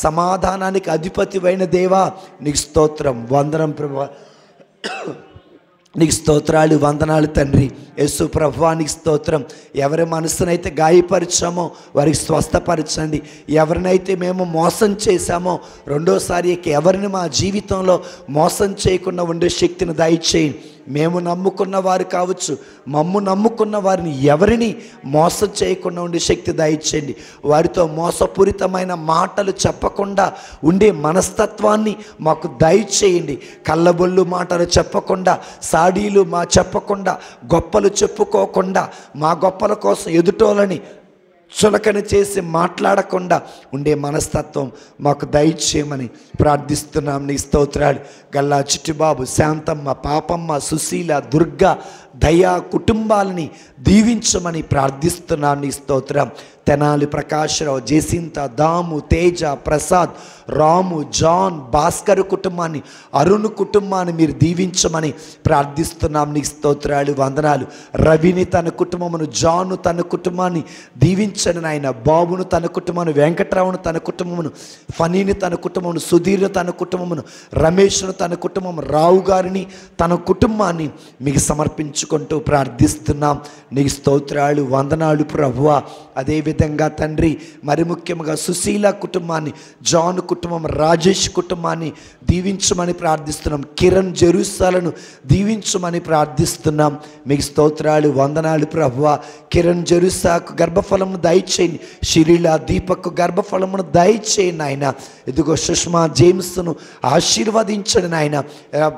సమాధానానికి అధిపతివైన దేవా, నీకు స్తోత్రం, వందనం ప్రభువా. నీకు స్తోత్రాలు, వందనాలు తండ్రి. యేసు ప్రభువా నీకు స్తోత్రం. ఎవరి మనసునైతే గాయపరిచామో వారికి స్వస్థపరచండి. ఎవరినైతే మేము మోసం చేశామో రెండోసారి ఎవరిని మా జీవితంలో మోసం చేయకుండా ఉండే శక్తిని దయచేయండి. మేము నమ్ముకున్న వారు కావచ్చు, మమ్ము నమ్ముకున్న వారిని ఎవరిని మోసం చేయకుండా ఉండే శక్తి దయచేయండి. వారితో మోసపూరితమైన మాటలు చెప్పకుండా ఉండే మనస్తత్వాన్ని మాకు దయచేయండి. కళ్ళబొల్లు మాటలు చెప్పకుండా, సాడీలు మా చెప్పకుండా, గొప్పలు చెప్పుకోకుండా, మా గొప్పల కోసం ఎదుటోళ్ళని చులకన చేసి మాట్లాడకుండా ఉండే మనస్తత్వం మాకు దయచేయమని ప్రార్థిస్తున్నాం. నీ స్తోత్రాలు. గల్లా చిట్టిబాబు, శాంతమ్మ, పాపమ్మ, సుశీల, దుర్గా, దయా కుటుంబాలని దీవించమని ప్రార్థిస్తున్నాం. నీ స్తోత్రం. తెనాలి ప్రకాశ్రావు, జెసింత, దాము, తేజ, ప్రసాద్, రాము, జాన్, భాస్కర్ కుటుంబాన్ని, అరుణ్ కుటుంబాన్ని మీరు దీవించమని ప్రార్థిస్తున్నాం. నీకు స్తోత్రాలు, వందనాలు. రవిని తన కుటుంబమును, జాను తన కుటుంబాన్ని దీవించండి నాయన. బాబును తన కుటుంబాన్ని, వెంకట్రావును తన కుటుంబమును, ఫనీని తన కుటుంబమును, సుధీర్ను తన కుటుంబమును, రమేష్ను తన కుటుంబం, రావు గారిని తన కుటుంబాన్ని మీకు సమర్పించుకుంటూ ప్రార్థిస్తున్నాం. నీకు స్తోత్రాలు, వందనాలు ప్రభువా. అదేవిధంగా తండ్రి, మరి ముఖ్యంగా సుశీల కుటుంబాన్ని, జాన్ కుటుంబం, రాజేష్ కుటుంబాన్ని దీవించమని ప్రార్థిస్తున్నాం. కిరణ్, జెరూసాలను దీవించమని ప్రార్థిస్తున్నాం. మీకు స్తోత్రాలు, వందనాలు ప్రభువా. కిరణ్, జెరూసాకు గర్భఫలమును దయచేయండి. షిరిలా, దీపక్ గర్భఫలమును దయచేయండి నాయన. ఇదిగో సుష్మా, జేమ్స్ను ఆశీర్వదించండి నాయన.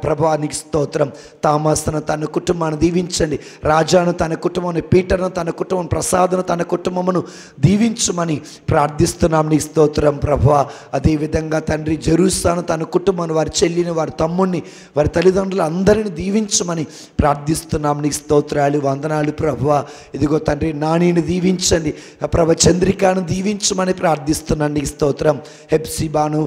ప్రభువా నీకు స్తోత్రం. థామస్ను తన కుటుంబాన్ని దీవించండి. రాజాను తన కుటుంబాన్ని, పీటర్ను తన కుటుంబం, ప్రసాద్ను తన కుటుంబమును దీవించమని ప్రార్థిస్తున్నాం. నీకు స్తోత్రం ప్రభువా. అదేవిధంగా తండ్రి, జెరూసాను తన కుటుంబాన్ని, వారి చెల్లిని, వారి తమ్ముడిని, వారి తల్లిదండ్రులు అందరిని దీవించమని ప్రార్థిస్తున్నాం. నీకు స్తోత్రాలు, వందనాలు ప్రభువా. ఇదిగో తండ్రి, నానిని దీవించండి. ప్రభ, చంద్రికాను దీవించమని ప్రార్థిస్తున్నాను. నీకు స్తోత్రం. హెప్సిబాను,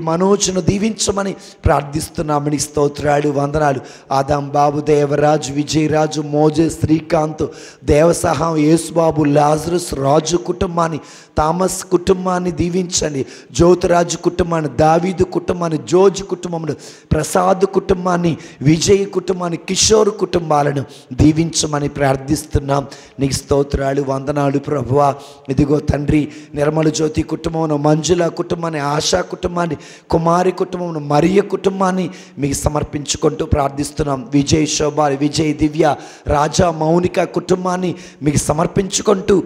మనోజ్ను దీవించమని ప్రార్థిస్తున్నాం. నీకు స్తోత్రాలు, వందనాలు. ఆదాం బాబు, దేవరాజు, విజయరాజు, మోజే, శ్రీకాంత్, దేవసహం, యేసుబాబు, లాజరస్, రాజు కుటుంబాన్ని, థామస్ కుటుంబాన్ని దీవించండి. జ్యోతిరాజు కుటుంబాన్ని, దావీదు కుటుంబాన్ని, జోర్జ్ కుటుంబమును, ప్రసాద్ కుటుంబాన్ని, విజయ్ కుటుంబాన్ని, కిషోర్ కుటుంబాలను దీవించమని ప్రార్థిస్తున్నాం. నీకు స్తోత్రాలు, వందనాలు ప్రభువా. ఇదిగో తండ్రి, నిర్మల జ్యోతి కుటుంబమును, మంజుల కుటుంబాన్ని, ఆశా కుటుంబాన్ని, కుమారి కుటుంబమును, మరియ కుటుంబాన్ని మీకు సమర్పించుకుంటూ ప్రార్థిస్తున్నాం. విజయ్, శోభ, విజయ్, దివ్య, రాజా, మౌనిక కుటుంబాన్ని మీకు సమర్పించుకుంటూ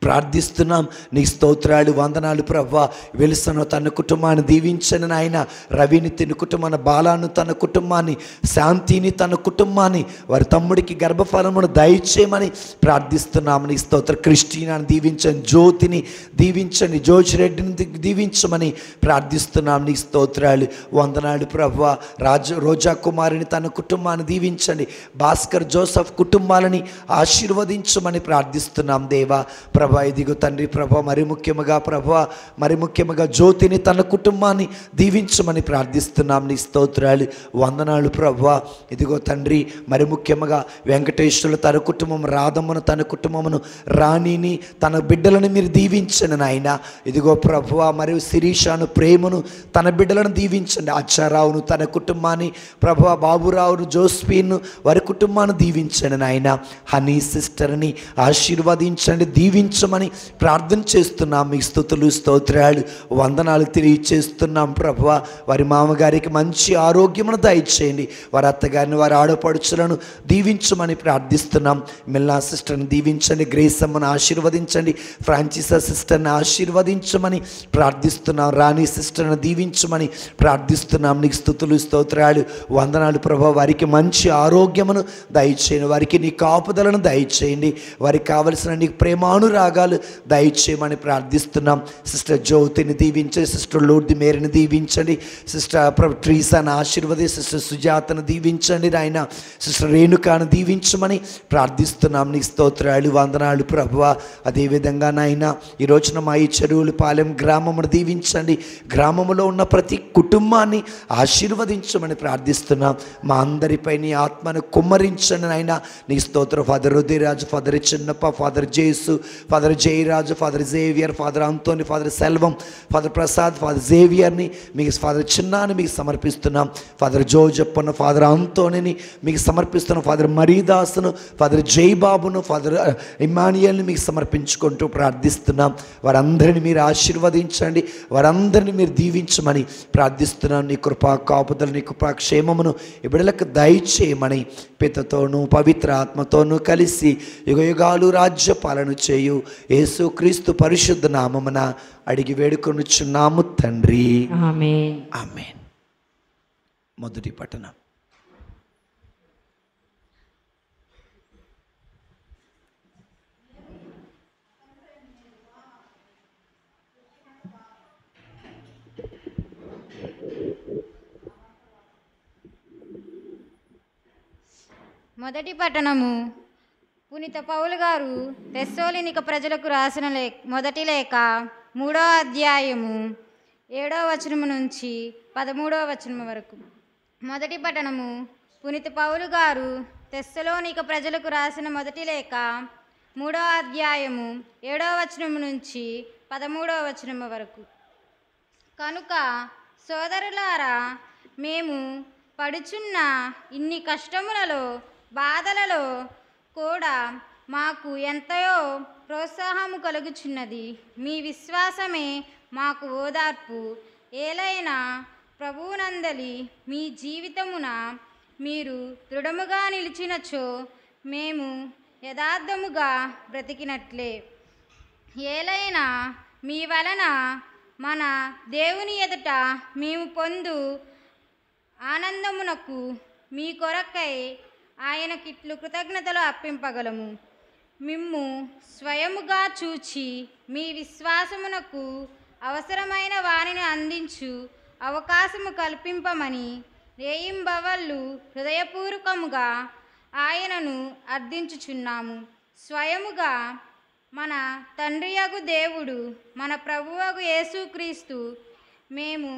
ప్రార్థిస్తున్నాం. నీ స్తోత్రాలు, వందనాలు ప్రభువా. వెలుసను తన కుటుంబాన్ని దీవించను నాయన. రవిని తన కుటుంబాన్ని, బాలాను తన కుటుంబాన్ని, శాంతిని తన కుటుంబాన్ని, వారి తమ్ముడికి గర్భఫలమును దయచేయమని ప్రార్థిస్తున్నాము. నీ స్తోత్ర. క్రిస్టినాను దీవించండి, జ్యోతిని దీవించండి, జోష్ రెడ్డిని దీవించమని ప్రార్థిస్తున్నాం. నీ స్తోత్రాలు, వందనాలు ప్రభువా. రోజా కుమారిని తన కుటుంబాన్ని దీవించండి. భాస్కర్, జోసఫ్ కుటుంబాలని ఆశీర్వదించమని ప్రార్థిస్తున్నాం దేవా. ప్రభా, ఇదిగో తండ్రి ప్రభా, మరి ముఖ్యంగా జ్యోతిని తన కుటుంబాన్ని దీవించమని ప్రార్థిస్తున్నాం. నీ స్తోత్రాలు, వందనాలు ప్రభా. ఇదిగో తండ్రి, మరి ముఖ్యంగా వెంకటేశ్వరులు తన కుటుంబం, రాధమ్మను తన కుటుంబమును, రాణిని తన బిడ్డలను మీరు దీవించండి నాయన. ఇదిగో ప్రభువా, మరియు శిరీషాను, ప్రేమను తన బిడ్డలను దీవించండి. అచ్చారావును తన కుటుంబాన్ని, ప్రభువా, బాబురావును, జోస్పీన్ను వారి కుటుంబాన్ని దీవించండి నాయన. హనీ సిస్టర్ని ఆశీర్వదించండి, దీవించండి దీవించమని ప్రార్థన చేస్తున్నాం. మీకు స్తుతులు స్తోత్రాలు వందనాలు తెలియచేస్తున్నాం ప్రభువా. వారి మామగారికి మంచి ఆరోగ్యమును దయచేయండి. వారి అత్తగారిని, వారి ఆడపడుచులను దీవించమని ప్రార్థిస్తున్నాం. మిల్లా సిస్టర్ని దీవించండి, గ్రేస్ అమ్మను ఆశీర్వదించండి, ఫ్రాన్సిస్ సిస్టర్ని ఆశీర్వదించమని ప్రార్థిస్తున్నాం. రాణి సిస్టర్ని దీవించమని ప్రార్థిస్తున్నాం. నీకు స్తుతులు స్తోత్రాలు వందనాలు ప్రభా. వారికి మంచి ఆరోగ్యమును దయచేయండి, వారికి నీ కాపుదలను దయచేయండి, వారికి కావలసిన నీకు ప్రేమానురాగాలు దయచేయమని ప్రార్థిస్తున్నాం. సిస్టర్ జ్యోతిని దీవించండి, సిస్టర్ లూర్ది మేరీని దీవించండి, సిస్టర్ ట్రీసాను ఆశీర్వది, సిస్టర్ సుజాతను దీవించండి నాయన, సిస్టర్ రేణుకాను దీవించమని ప్రార్థిస్తున్నాం. నీ స్తోత్రాలు వందనాలు ప్రభువా. అదేవిధంగా నాయన ఈ రోజున మా ఈ చెరువులపాలెం గ్రామమును దీవించండి, గ్రామంలో ఉన్న ప్రతి కుటుంబాన్ని ఆశీర్వదించమని ప్రార్థిస్తున్నాం. మా అందరిపై నీ ఆత్మను కుమ్మరించండి నాయన. నీ స్తోత్రం. Father Rudiraju, father Chinnappa, father Jesu, father Jayaraju, father Xavier, father Anthony, father Selvam, father Prasad, father జేవియర్ని మీకు, ఫాదర్ చిన్నాని మీకు సమర్పిస్తున్నాం. ఫాదర్ జోజప్పను, ఫాదర్ అంతోనిని మీకు సమర్పిస్తున్నాం. ఫాదర్ మరీదాసును, ఫాదర్ జైబాబును, ఫాదర్ ఇమానియల్ని మీకు సమర్పించుకుంటూ ప్రార్థిస్తున్నాం. వారందరినీ మీరు ఆశీర్వదించండి, వారందరినీ మీరు దీవించమని ప్రార్థిస్తున్నాం. నీ కృపా కాపుదలు, నీ కృపా క్షేమమును ఈ బిడ్డలకు దయచేయమని పితతోనూ పవిత్ర ఆత్మతోనూ కలిసి యుగయుగాలు రాజ్య పాలన చేయు యేసుక్రీస్తు పరిశుద్ధ నామమున అడిగి వేడుకొనుచున్నాము తండ్రి, ఆమేన్. ఆమేన్. మొదటి పట్టణం. మొదటి పట్టణము. పునీత పౌలు గారు తెస్సలోనిక ప్రజలకు రాసిన మొదటి లేఖ 3వ అధ్యాయము 7వ వచనము నుంచి 13వ వచనము వరకు. మొదటి పట్టణము. పునీత పౌలు గారు తెస్సలోనిక ప్రజలకు రాసిన మొదటి లేఖ 3వ అధ్యాయము 7వ వచనము నుంచి 13వ వచనము వరకు. కనుక సోదరులారా, మేము పడుచున్న ఇన్ని కష్టములలో, బాధలలో కూడా మాకు ఎంతయో ప్రోత్సాహము కలుగుచున్నది. మీ విశ్వాసమే మాకు ఓదార్పు. ఏలైనా ప్రభువునందలి మీ జీవితమున మీరు దృఢముగా నిలిచినచో మేము యథార్థముగా బ్రతికినట్లే. ఏలైనా మీ వలన మన దేవుని ఎదుట మేము పొందు ఆనందమునకు మీ కొరకై ఆయనకిట్లు కృతజ్ఞతలు అర్పింపగలము. మిమ్ము స్వయముగా చూచి మీ విశ్వాసమునకు అవసరమైన వారిని అందించు అవకాశము కల్పింపమని రేయింబవళ్ళు హృదయపూర్వకముగా ఆయనను అర్థించుచున్నాము. స్వయముగా మన తండ్రియగు దేవుడు, మన ప్రభువగు యేసుక్రీస్తు మేము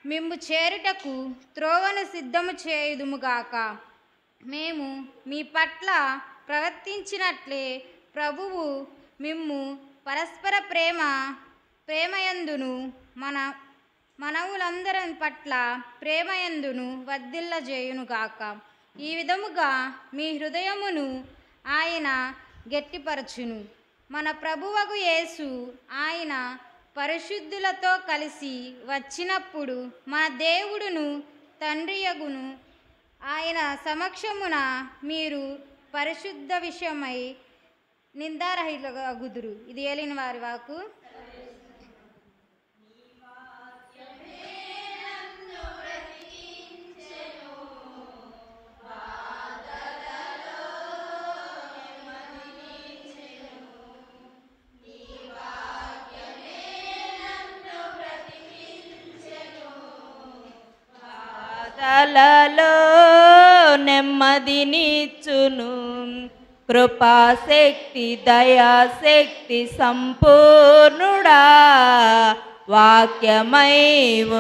మిమ్ము చేరుటకు త్రోవను సిద్ధము చేయుదుముగాక. మేము మీ పట్ల ప్రవర్తించినట్లే ప్రభువు మిమ్ము పరస్పర ప్రేమయందును మనవులందరి పట్ల ప్రేమయందును వర్ధిల్లజేయునుగాక. ఈ విధముగా మీ హృదయమును ఆయన గట్టిపరచును. మన ప్రభువగు యేసు ఆయన పరిశుద్ధులతో కలిసి వచ్చినప్పుడు మన దేవుడును తండ్రియగును ఆయన సమక్షమున మీరు పరిశుద్ధ విషయమై నిందారహితులగుదురు. ఇది ఏలిన వారి వాకు. బాధలలో నెమ్మదినిచ్చును. కృపాశక్తి దయాశక్తి సంపూర్ణుడా, వాక్యమై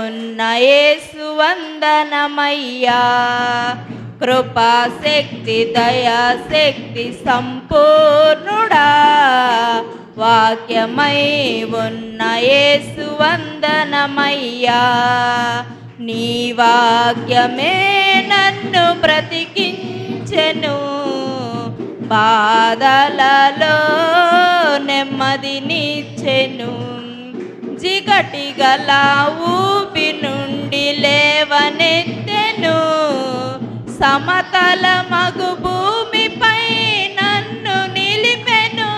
ఉన్న యేసు వందనమయ్యా. కృపాశక్తి దయాశక్తి సంపూర్ణుడా, వాక్యమై ఉన్న యేసు వందనమయ్యా. నీ వాక్యమే నన్ను బ్రతికించెను. బాధలలో నెమ్మది నెమ్మదినిచ్చెను. జిగటి గల ఊపి నుండి లేవనెత్తెను. సమతల మగు భూమిపై నన్ను నిలిపెను.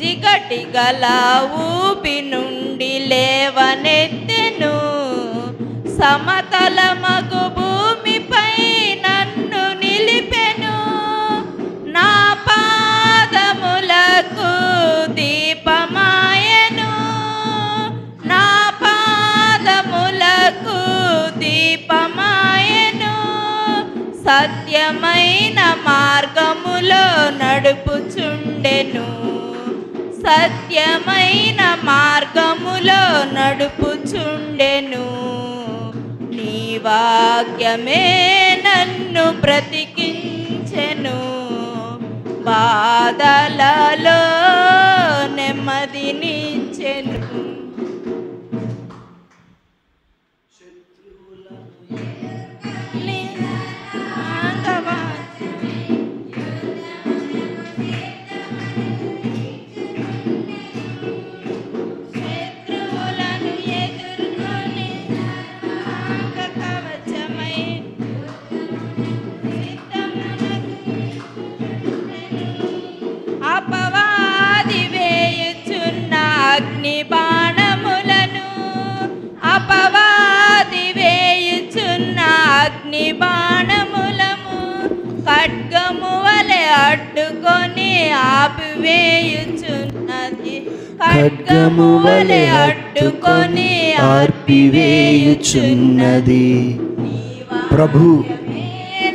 జిగటి గల ఊపి నుండి లేవనెత్తెను. సమతల మగు భూమిపై నన్ను నిలిపెను. నా పాదములకు దీపమాయెను. నా పాదములకు దీపమాయెను. సత్యమైన మార్గములో నడుపుచుండెను. సత్యమైన మార్గములో నడుపుచుండెను. నీ వాక్యమే నన్ను బ్రతికించెను. బాధలలో నెమ్మదినిచ్చెను. శత్రువులను ఎదుర్కొని కవచమై అపవాది వేయుచున్న అగ్ని బాణములను, అపవాది వేయుచున్న అగ్ని బాణములము ఖడ్గము వలె అడ్డుకొని ఆపివేయుచున్నది. ఖడ్గము వలె అడ్డుకొని ఆర్పివేయుచున్నది. ప్రభు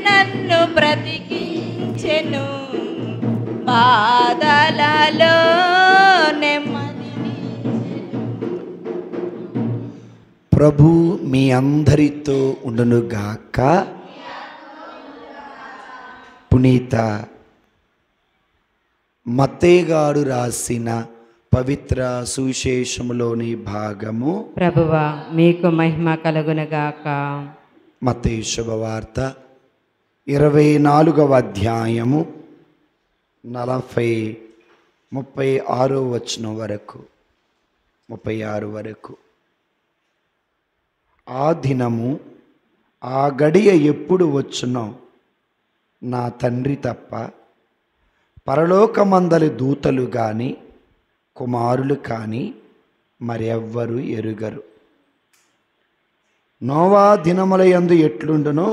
నన్ను బ్రతికించెను. బాధలలో నెమ్మదిని. ప్రభు మీ అందరితో ఉండునుగాక. పునీత మత్తయి గారు రాసిన పవిత్ర సువిశేషములోని భాగము. ప్రభువా మీకు మహిమ కలుగునుగాక. మత్తయి శుభవార్త 24వ అధ్యాయము 36 వచనం వరకు 36 వరకు. ఆ దినము ఆ గడియ ఎప్పుడు వచ్చునో నా తండ్రి తప్ప పరలోకమందలి దూతలు కానీ కుమారులు కానీ మరెవ్వరు ఎరుగరు. నోవా దినముల యందు ఎట్లుండునో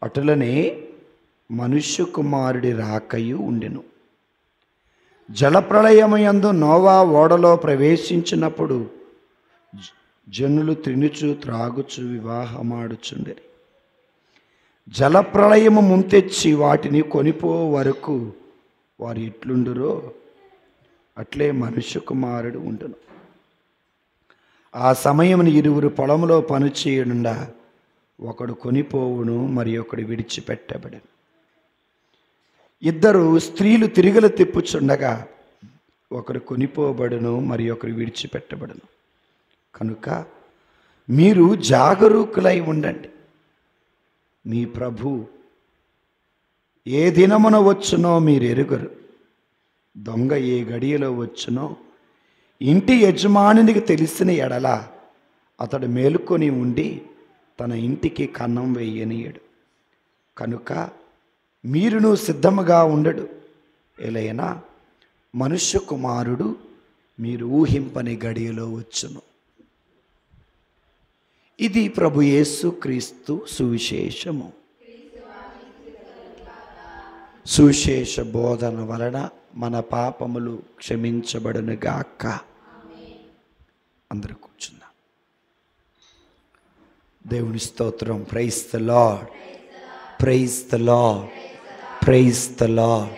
అటులనే మనుష్య కుమారుడి రాకయు ఉండెను. జలప్రళయమయందు నోవా ఓడలో ప్రవేశించినప్పుడు జనులు తినుచు త్రాగుచు వివాహమాడుచుండిరి. జలప్రళయము ముంతెచ్చి వాటిని కొనిపో వరకు వారు ఎట్లుండురో అట్లే మనుష్య కుమారుడు ఉండును. ఆ సమయమున ఇరువురు పొలంలో పనిచేయునుండా ఒకడు కొనిపోవును, మరి ఒకడు విడిచిపెట్టబడను. ఇద్దరు స్త్రీలు తిరిగలు తిప్పుచుండగా ఒకరు కొనిపోబడును, మరి ఒకరు విడిచిపెట్టబడును. కనుక మీరు జాగరూకులై ఉండండి. మీ ప్రభు ఏ దినమున వచ్చునో మీరు ఎరుగరు. దొంగ ఏ గడియలో వచ్చునో ఇంటి యజమానునికి తెలిసిన ఎడల అతడు మేలుకొని ఉండి తన ఇంటికి కన్నం వేయనీయడు. కనుక మీరును సిద్ధముగా ఉండడు. ఎలైనా మనుష్య కుమారుడు మీరు ఊహింపని గడియలో వచ్చును. ఇది ప్రభు యేసు క్రీస్తు సువిశేషము. సువిశేష బోధన వలన మన పాపములు క్షమించబడునుగాక. అందరూ కూర్చుందాం. దేవుని స్తోత్రం. Praise the lord, praise the lord, praise the lord,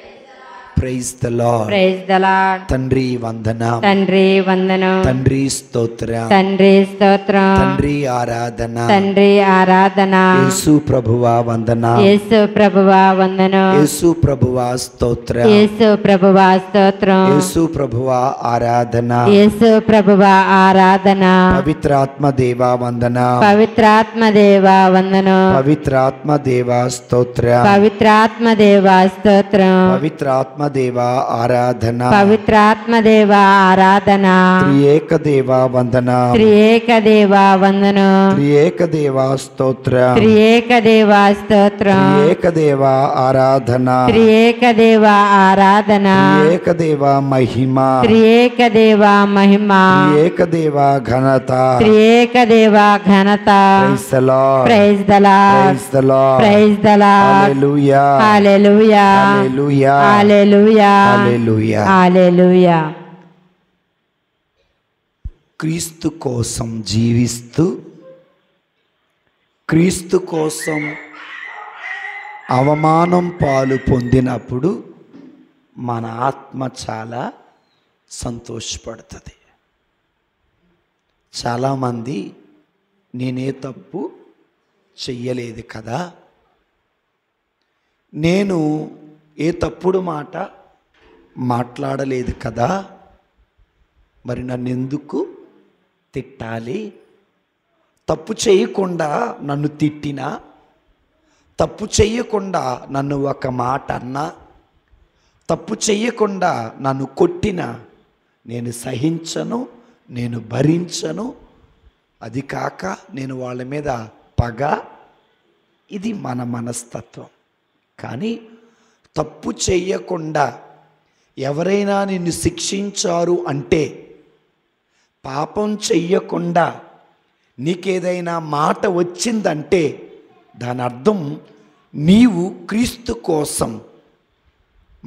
praise the lord. Praise the Lord. తండ్రి వందనం, తండ్రి వందనం, తండ్రి స్తోత్రం, తండ్రి స్తోత్రం, తండ్రి ఆరాధన, తండ్రి ఆరాధన. యేసు ప్రభువా వందనం, యేసు ప్రభువా వందనం, యేసు ప్రభువా స్తోత్రం, యేసు ప్రభువా స్తోత్రం, యేసు ప్రభువా ఆరాధన, యేసు ప్రభువా ఆరాధన. పవిత్రాత్మ దేవా వందనం, పవిత్రాత్మ దేవా వందనం, పవిత్రాత్మ దేవా స్తోత్రం, పవిత్రాత్మ దేవా స్తోత్రం, పవిత్రాత్మ దేవ ఆరాధన, పవిత్రాత్మ దేవ ఆరాధన, త్రియేక దేవ వందన, త్రియేక దేవ వందనం, త్రియేక దేవ స్తోత్రం, త్రియేక దేవ స్తోత్రం, త్రియేక దేవ ఆరాధన, త్రియేక దేవ ఆరాధన, త్రియేక దేవ మహిమ, త్రియేక దేవ మహిమ, త్రియేక దేవ ఘనత. త్రియేక దేవ ఘనత. Praise the Lord. Praise the lord, Praise the Lord. Praise the lord. Hallelujah. Hallelujah, Hallelujah. Hallelujah, Hallelujah. హల్లెలూయా. క్రీస్తు కోసం జీవిస్తూ, క్రీస్తు కోసం అవమానం పాలు పొందినప్పుడు మన ఆత్మ చాలా సంతోషపడుతుంది. చాలామంది నేనే తప్పు చెయ్యలేదు కదా, నేను ఏ తప్పుడు మాట మాట్లాడలేదు కదా, మరి నన్ను ఎందుకు తిట్టాలి? తప్పు చేయకుండా నన్ను తిట్టినా, తప్పు చేయకుండా నన్ను ఒక మాట అన్నా, తప్పు చేయకుండా నన్ను కొట్టినా నేను సహించను, నేను భరించను. అది కాక నేను వాళ్ళ మీద పగ. ఇది మన మనస్తత్వం. కానీ తప్పు చేయకుండా ఎవరైనా నిన్ను శిక్షించారు అంటే, పాపం చెయ్యకుండా నీకేదైనా మాట వచ్చిందంటే దాని అర్థం నీవు క్రీస్తు కోసం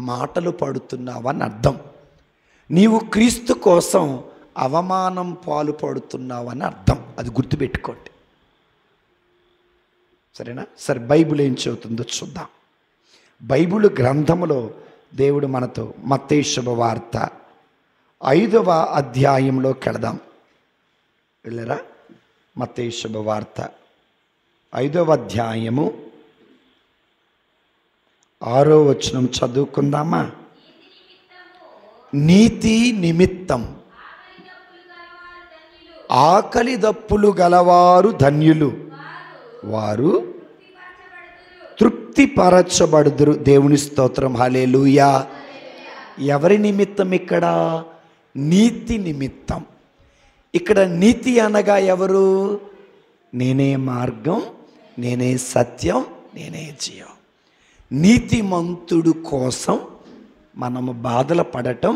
మాటలు పడుతున్నావని అర్థం. నీవు క్రీస్తు కోసం అవమానం పాలు పడుతున్నావని అర్థం. అది గుర్తుపెట్టుకోండి, సరేనా? సరే, బైబిల్ ఏం చెబుతుందో చూద్దాం. బైబిల్ గ్రంథములో దేవుడు మనతో మత్తయి శుభవార్త 5వ అధ్యాయంలోకి వెళదాం. వెళ్ళరా? మత్తయి శుభవార్త 5వ అధ్యాయము 6వ వచనం చదువుకుందామా? నీతి నిమిత్తం ఆకలి దప్పులు గలవారు ధన్యులు, వారు తృప్తిపరచబడుదురు. దేవుని స్తోత్రం, హల్లెలూయా. ఎవరి నిమిత్తం? ఇక్కడ నీతి నిమిత్తం. ఇక్కడ నీతి అనగా ఎవరు? నేనే మార్గం, నేనే సత్యం, నేనే జీవం. నీతిమంతుడు కోసం మనము బాధలు పడటం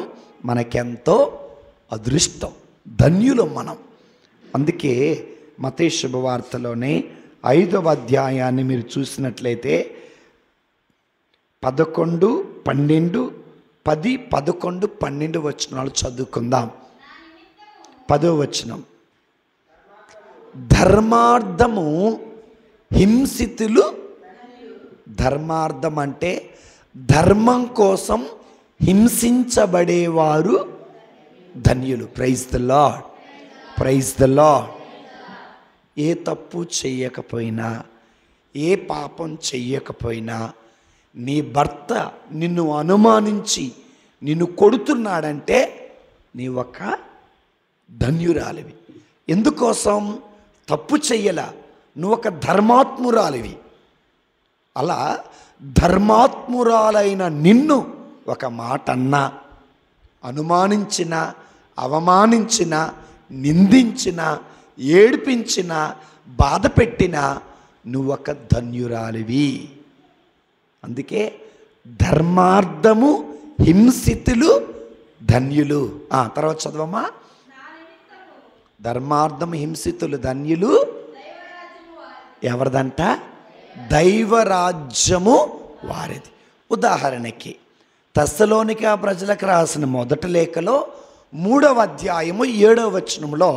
మనకెంతో అదృష్టం, ధన్యులు మనం. అందుకే మత్తయి శుభవార్తలోనే 5వ అధ్యాయాన్ని మీరు చూసినట్లయితే 11, 12, 10, 11, 12 వచనాలు చదువుకుందాం. 10వ వచనం, ధర్మార్థము హింసితులు. ధర్మార్థం అంటే ధర్మం కోసం హింసించబడేవారు ధన్యులు. Praise the lord, praise the lord. ఏ తప్పు చెయ్యకపోయినా, ఏ పాపం చెయ్యకపోయినా నీ భర్త నిన్ను అనుమానించి నిన్ను కొడుతున్నాడంటే నీ ఒక ధన్యురాలివి. ఎందుకోసం? తప్పు చెయ్యలా, నువ్వు ఒక ధర్మాత్మురాలివి. అలా ధర్మాత్మురాలైన నిన్ను ఒక మాట అన్నా, అనుమానించిన, అవమానించిన, నిందించిన, ఏడిపించిన, బాధ పెట్టిన నువ్వొక ధన్యురాలివి. అందుకే ధర్మార్థము హింసితులు ధన్యులు. తర్వాత చదవమ్మా. ధర్మార్థము హింసితులు ధన్యులు. ఎవరిదంట? దైవరాజ్యము వారిది. ఉదాహరణకి తెస్సలోనిక ప్రజలకు రాసిన మొదటి లేఖలో 3వ అధ్యాయము 7వ వచనంలో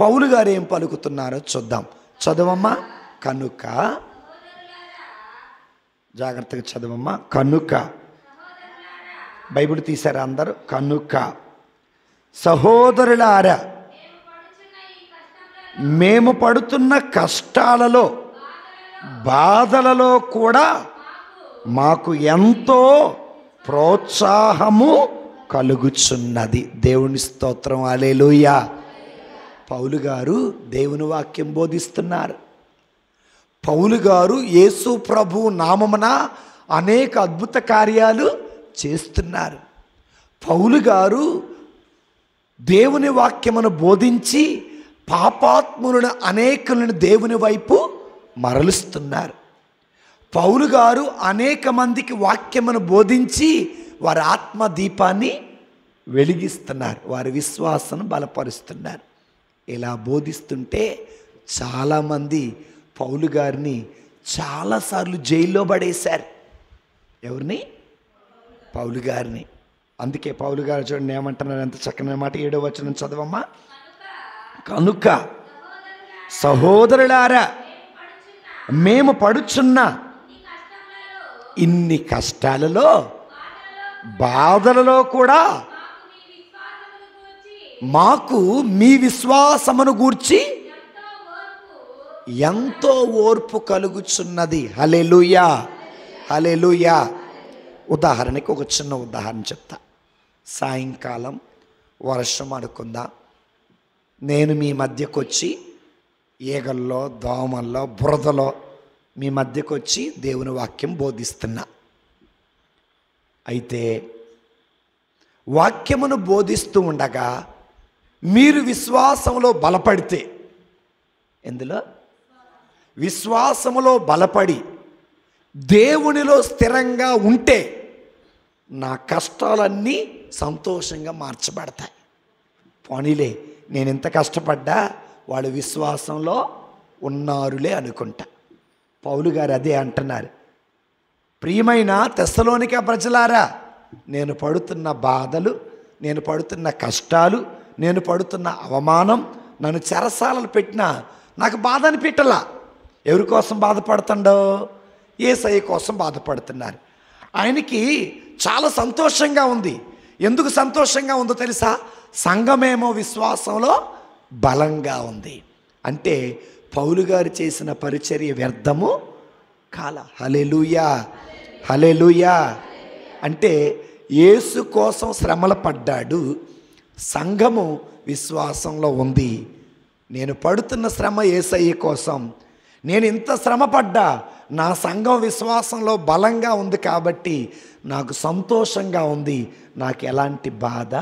పౌలు గారు ఏం పలుకుతున్నారో చూద్దాం. చదవమ్మా. కనుక, జాగ్రత్తగా చదవమ్మా. కనుక, బైబిల్ తీశారా అందరూ? కనుక సహోదరులారా, మేము పడుతున్న కష్టాలలో, బాధలలో కూడా మాకు ఎంతో ప్రోత్సాహము కలుగుచున్నది. దేవుని స్తోత్రం, హల్లెలూయా. పౌలు గారు దేవుని వాక్యం బోధిస్తున్నారు. పౌలు గారు యేసు ప్రభు నామమున అనేక అద్భుత కార్యాలు చేస్తున్నారు. పౌలు గారు దేవుని వాక్యమును బోధించి పాపాత్ములను అనేకులను దేవుని వైపు మరలుస్తున్నారు. పౌలు గారు అనేక మందికి వాక్యమును బోధించి వారి ఆత్మ దీపాన్ని వెలిగిస్తున్నారు, వారి విశ్వాసం బలపరుస్తున్నారు. ఇలా బోధిస్తుంటే చాలామంది పౌలు గారిని చాలాసార్లు జైల్లో పడేశారు. ఎవరిని? పౌలు గారిని. అందుకే పౌలు గారు చూడండి ఏమంటున్నారు, ఎంత చక్కని మాట. 7వ వచనం చదవమ్మా. కనుక సహోదరులారా, మేము పడుచున్న ఇన్ని కష్టాలలో బాధలలో కూడా మాకు మీ విశ్వాసమును గూర్చి ఎంతో ఓర్పు కలుగుచున్నది. హల్లెలూయా, హల్లెలూయా. ఉదాహరణకి ఒక చిన్న ఉదాహరణ చెప్తా. సాయంకాలం వర్షం అనుకుందాం. నేను మీ మధ్యకు వచ్చి ఈగల్లో, దోమల్లో, బురదలో మీ మధ్యకు వచ్చి దేవుని వాక్యం బోధిస్తున్నా. అయితే వాక్యమును బోధిస్తూ ఉండగా మీరు విశ్వాసములో బలపడితే, ఎందులో? విశ్వాసములో బలపడి దేవునిలో స్థిరంగా ఉంటే నా కష్టాలన్నీ సంతోషంగా మార్చబడతాయి. పోనీలే, నేను ఎంత కష్టపడ్డా వాళ్ళు విశ్వాసంలో ఉన్నారులే అనుకుంటా. పౌలు గారు అదే అంటున్నారు. ప్రియమైన తెస్సలోనిక ప్రజలారా, నేను పడుతున్న బాధలు, నేను పడుతున్న కష్టాలు, నేను పడుతున్న అవమానం, నన్ను చెరసాలలు పెట్టినా నాకు బాధ అనిపించలా. ఎవరి కోసం బాధపడుతుండో? యేసయ్య కోసం బాధపడుతున్నారు. ఆయనకి చాలా సంతోషంగా ఉంది. ఎందుకు సంతోషంగా ఉందో తెలుసా? సంఘమేమో విశ్వాసంలో బలంగా ఉంది. అంటే పౌలు గారు చేసిన పరిచర్య వ్యర్థము కాల. హల్లెలూయా, హల్లెలూయా. అంటే యేసు కోసం శ్రమలు పడ్డాడు, సంఘము విశ్వాసంలో ఉంది. నేను పడుతున్న శ్రమ యేసయ్య కోసం. నేను ఇంత శ్రమ పడ్డా నా సంఘం విశ్వాసంలో బలంగా ఉంది కాబట్టి నాకు సంతోషంగా ఉంది, నాకు ఎలాంటి బాధ.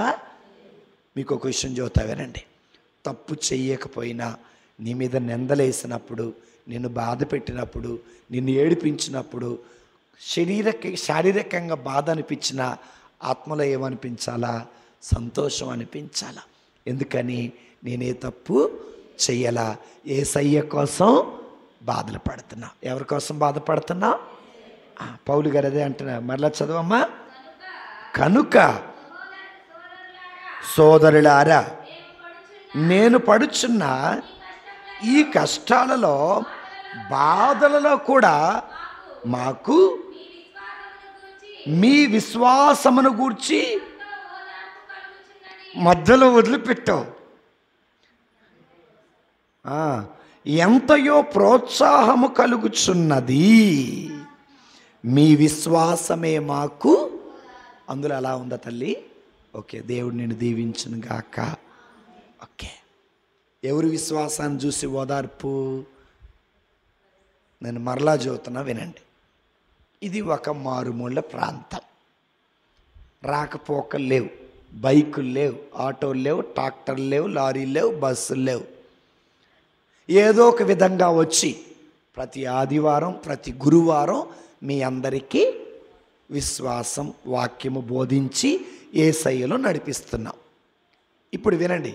మీకు ఒక విషయం చెబుతా వినండి. తప్పు చెయ్యకపోయినా నీ మీద నిందలేసినప్పుడు, నిన్ను బాధ పెట్టినప్పుడు, నిన్ను ఏడిపించినప్పుడు, శారీరకంగా బాధ అనిపించినా ఆత్మలో ఏమనిపించాలా? సంతోషం అనిపించాలా. ఎందుకని? నేనే తప్పు చెయ్యాలా, యేసయ్య కోసం బాధలు పడుతున్నా. ఎవరి కోసం బాధపడుతున్నా? పౌలు గారు అదే అంటున్నా. మరలా చదవమ్మా. కనుక సోదరులారా, నేను పడుచున్న ఈ కష్టాలలో బాధలలో కూడా మాకు మీ విశ్వాసమును గూర్చి మధ్యలో వదిలిపెట్టావు. ఎంతయో ప్రోత్సాహము కలుగుచున్నది, మీ విశ్వాసమే మాకు. అందులో అలా ఉందా తల్లి? ఓకే, దేవుడు నిన్ను దీవించును గాక. ఓకే, ఎవరి విశ్వాసాన్ని చూసి ఓదార్పు? నేను మరలా చెబుతున్నా వినండి. ఇది ఒక మారుమూల ప్రాంతం. రాకపోకలు లేవు, బైకులు లేవు, ఆటోలు లేవు, ట్రాక్టర్లు లేవు, లారీలు లేవు, బస్సులు లేవు. ఏదో ఒక విధంగా వచ్చి ప్రతి ఆదివారం, ప్రతి గురువారం మీ అందరికీ విశ్వాసం, వాక్యము బోధించి యేసయ్యలో నడిపిస్తున్నాం. ఇప్పుడు వినండి,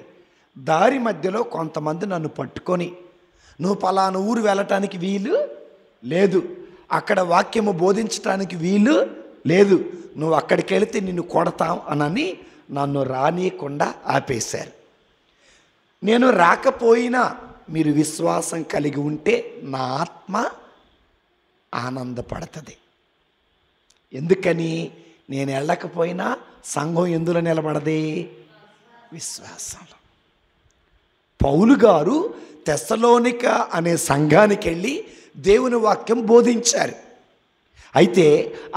దారి మధ్యలో కొంతమంది నన్ను పట్టుకొని, నువ్వు పలానా ఊరు వెళ్ళటానికి వీలు లేదు, అక్కడ వాక్యము బోధించటానికి వీలు లేదు, నువ్వు అక్కడికి వెళితే నిన్ను కొడతాం అనని నన్ను రానియకుండా ఆపేశారు. నేను రాకపోయినా మీరు విశ్వాసం కలిగి ఉంటే నా ఆత్మ ఆనందపడుతుంది. ఎందుకని? నేను వెళ్ళకపోయినా సంఘం ఎందులో నిలబడది? విశ్వాసంలో. పౌలు గారు తెస్సలోనిక అనే సంఘానికి వెళ్ళి దేవుని వాక్యం బోధించారు. అయితే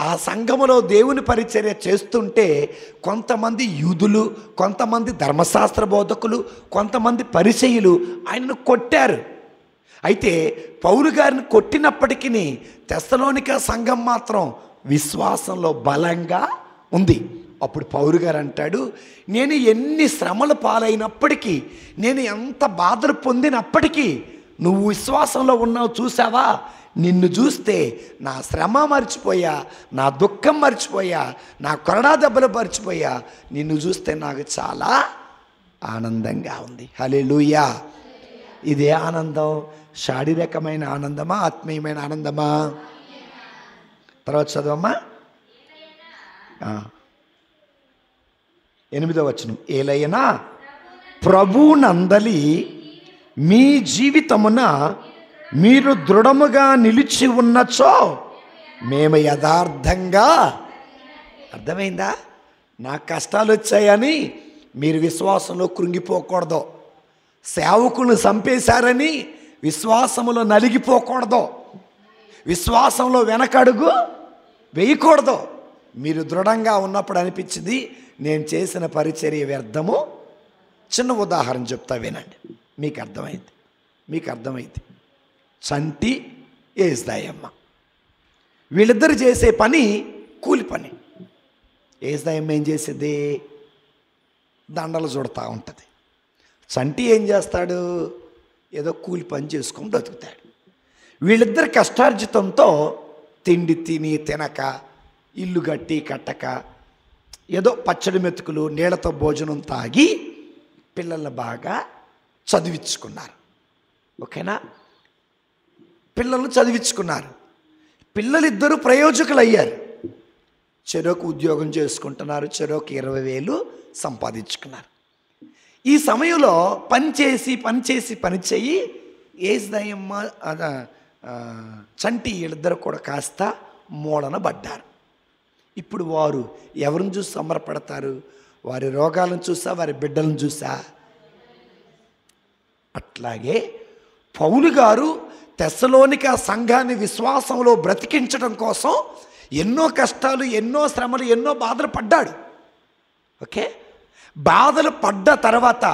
ఆ సంఘములో దేవుని పరిచర్య చేస్తుంటే కొంతమంది యూదులు, కొంతమంది ధర్మశాస్త్ర బోధకులు, కొంతమంది పరిసయ్యులు ఆయనను కొట్టారు. అయితే పౌలు గారిని కొట్టినప్పటికీ తెస్సలోనిక సంఘం మాత్రం విశ్వాసంలో బలంగా ఉంది. అప్పుడు పౌలు గారు అంటాడు, నేను ఎన్ని శ్రమలు పాలైనప్పటికీ, నేను ఎంత బాధలు పొందినప్పటికీ నువ్వు విశ్వాసంలో ఉన్నావు చూసావా, నిన్ను చూస్తే నా శ్రమ మర్చిపోయా, నా దుఃఖం మర్చిపోయా, నా కొరడా దెబ్బలు మర్చిపోయా, నిన్ను చూస్తే నాకు చాలా ఆనందంగా ఉంది. హల్లెలూయా. ఇదే ఆనందం శారీరకమైన ఆనందమా, ఆత్మీయమైన ఆనందమా? తర్వాత చదవమ్మా. 8వ వచనం, ఏలైనా ప్రభువునందలి మీ జీవితమున మీరు దృఢముగా నిలిచి ఉన్నచో మేము యథార్థంగా. అర్థమైందా? నాకు కష్టాలు వచ్చాయని మీరు విశ్వాసంలో కృంగిపోకూడదు. సేవకులను చంపేశారని విశ్వాసములో నలిగిపోకూడదు. విశ్వాసంలో వెనకడుగు వేయకూడదు. మీరు దృఢంగా ఉన్నప్పుడు అనిపించింది నేను చేసిన పరిచర్య వ్యర్థము. చిన్న ఉదాహరణ చెప్తా వినండి, మీకు అర్థమైంది. చంటి ఏజ్దాయమ్మ వీళ్ళిద్దరు చేసే పని కూలి పని. ఏజ్దాయమ్మ ఏం చేసేది? దండలు చుడతా ఉంటుంది. చంటి ఏం చేస్తాడు? ఏదో కూలి పని చేసుకొని బ్రతుకుతాడు. వీళ్ళిద్దరు కష్టార్జితంతో తిండి తిని తినక, ఇల్లు గట్టి కట్టక, ఏదో పచ్చడి మెతుకులు నీళ్లతో భోజనం తాగి పిల్లల్ని బాగా చదివించుకున్నారు. ఓకేనా? పిల్లల్ని చదివించుకున్నారు. పిల్లలిద్దరూ ప్రయోజకులు అయ్యారు. చెరోకు ఉద్యోగం చేసుకుంటున్నారు. చెరోకు 20,000 సంపాదించుకున్నారు. ఈ సమయంలో పనిచేయి ఏజ్దాయమ్మ చంటి వీళ్ళిద్దరు కూడా కాస్త మూలన పడ్డారు. ఇప్పుడు వారు ఎవరిని చూసి సంబరపడతారు? వారి రోగాలను చూసా, వారి బిడ్డలను చూసా? అట్లాగే పౌలు గారు తెస్సలోనిక సంఘాన్ని విశ్వాసంలో బ్రతికించడం కోసం ఎన్నో కష్టాలు, ఎన్నో శ్రమలు, ఎన్నో బాధలు పడ్డాడు. ఓకే, బాధలు పడ్డ తర్వాత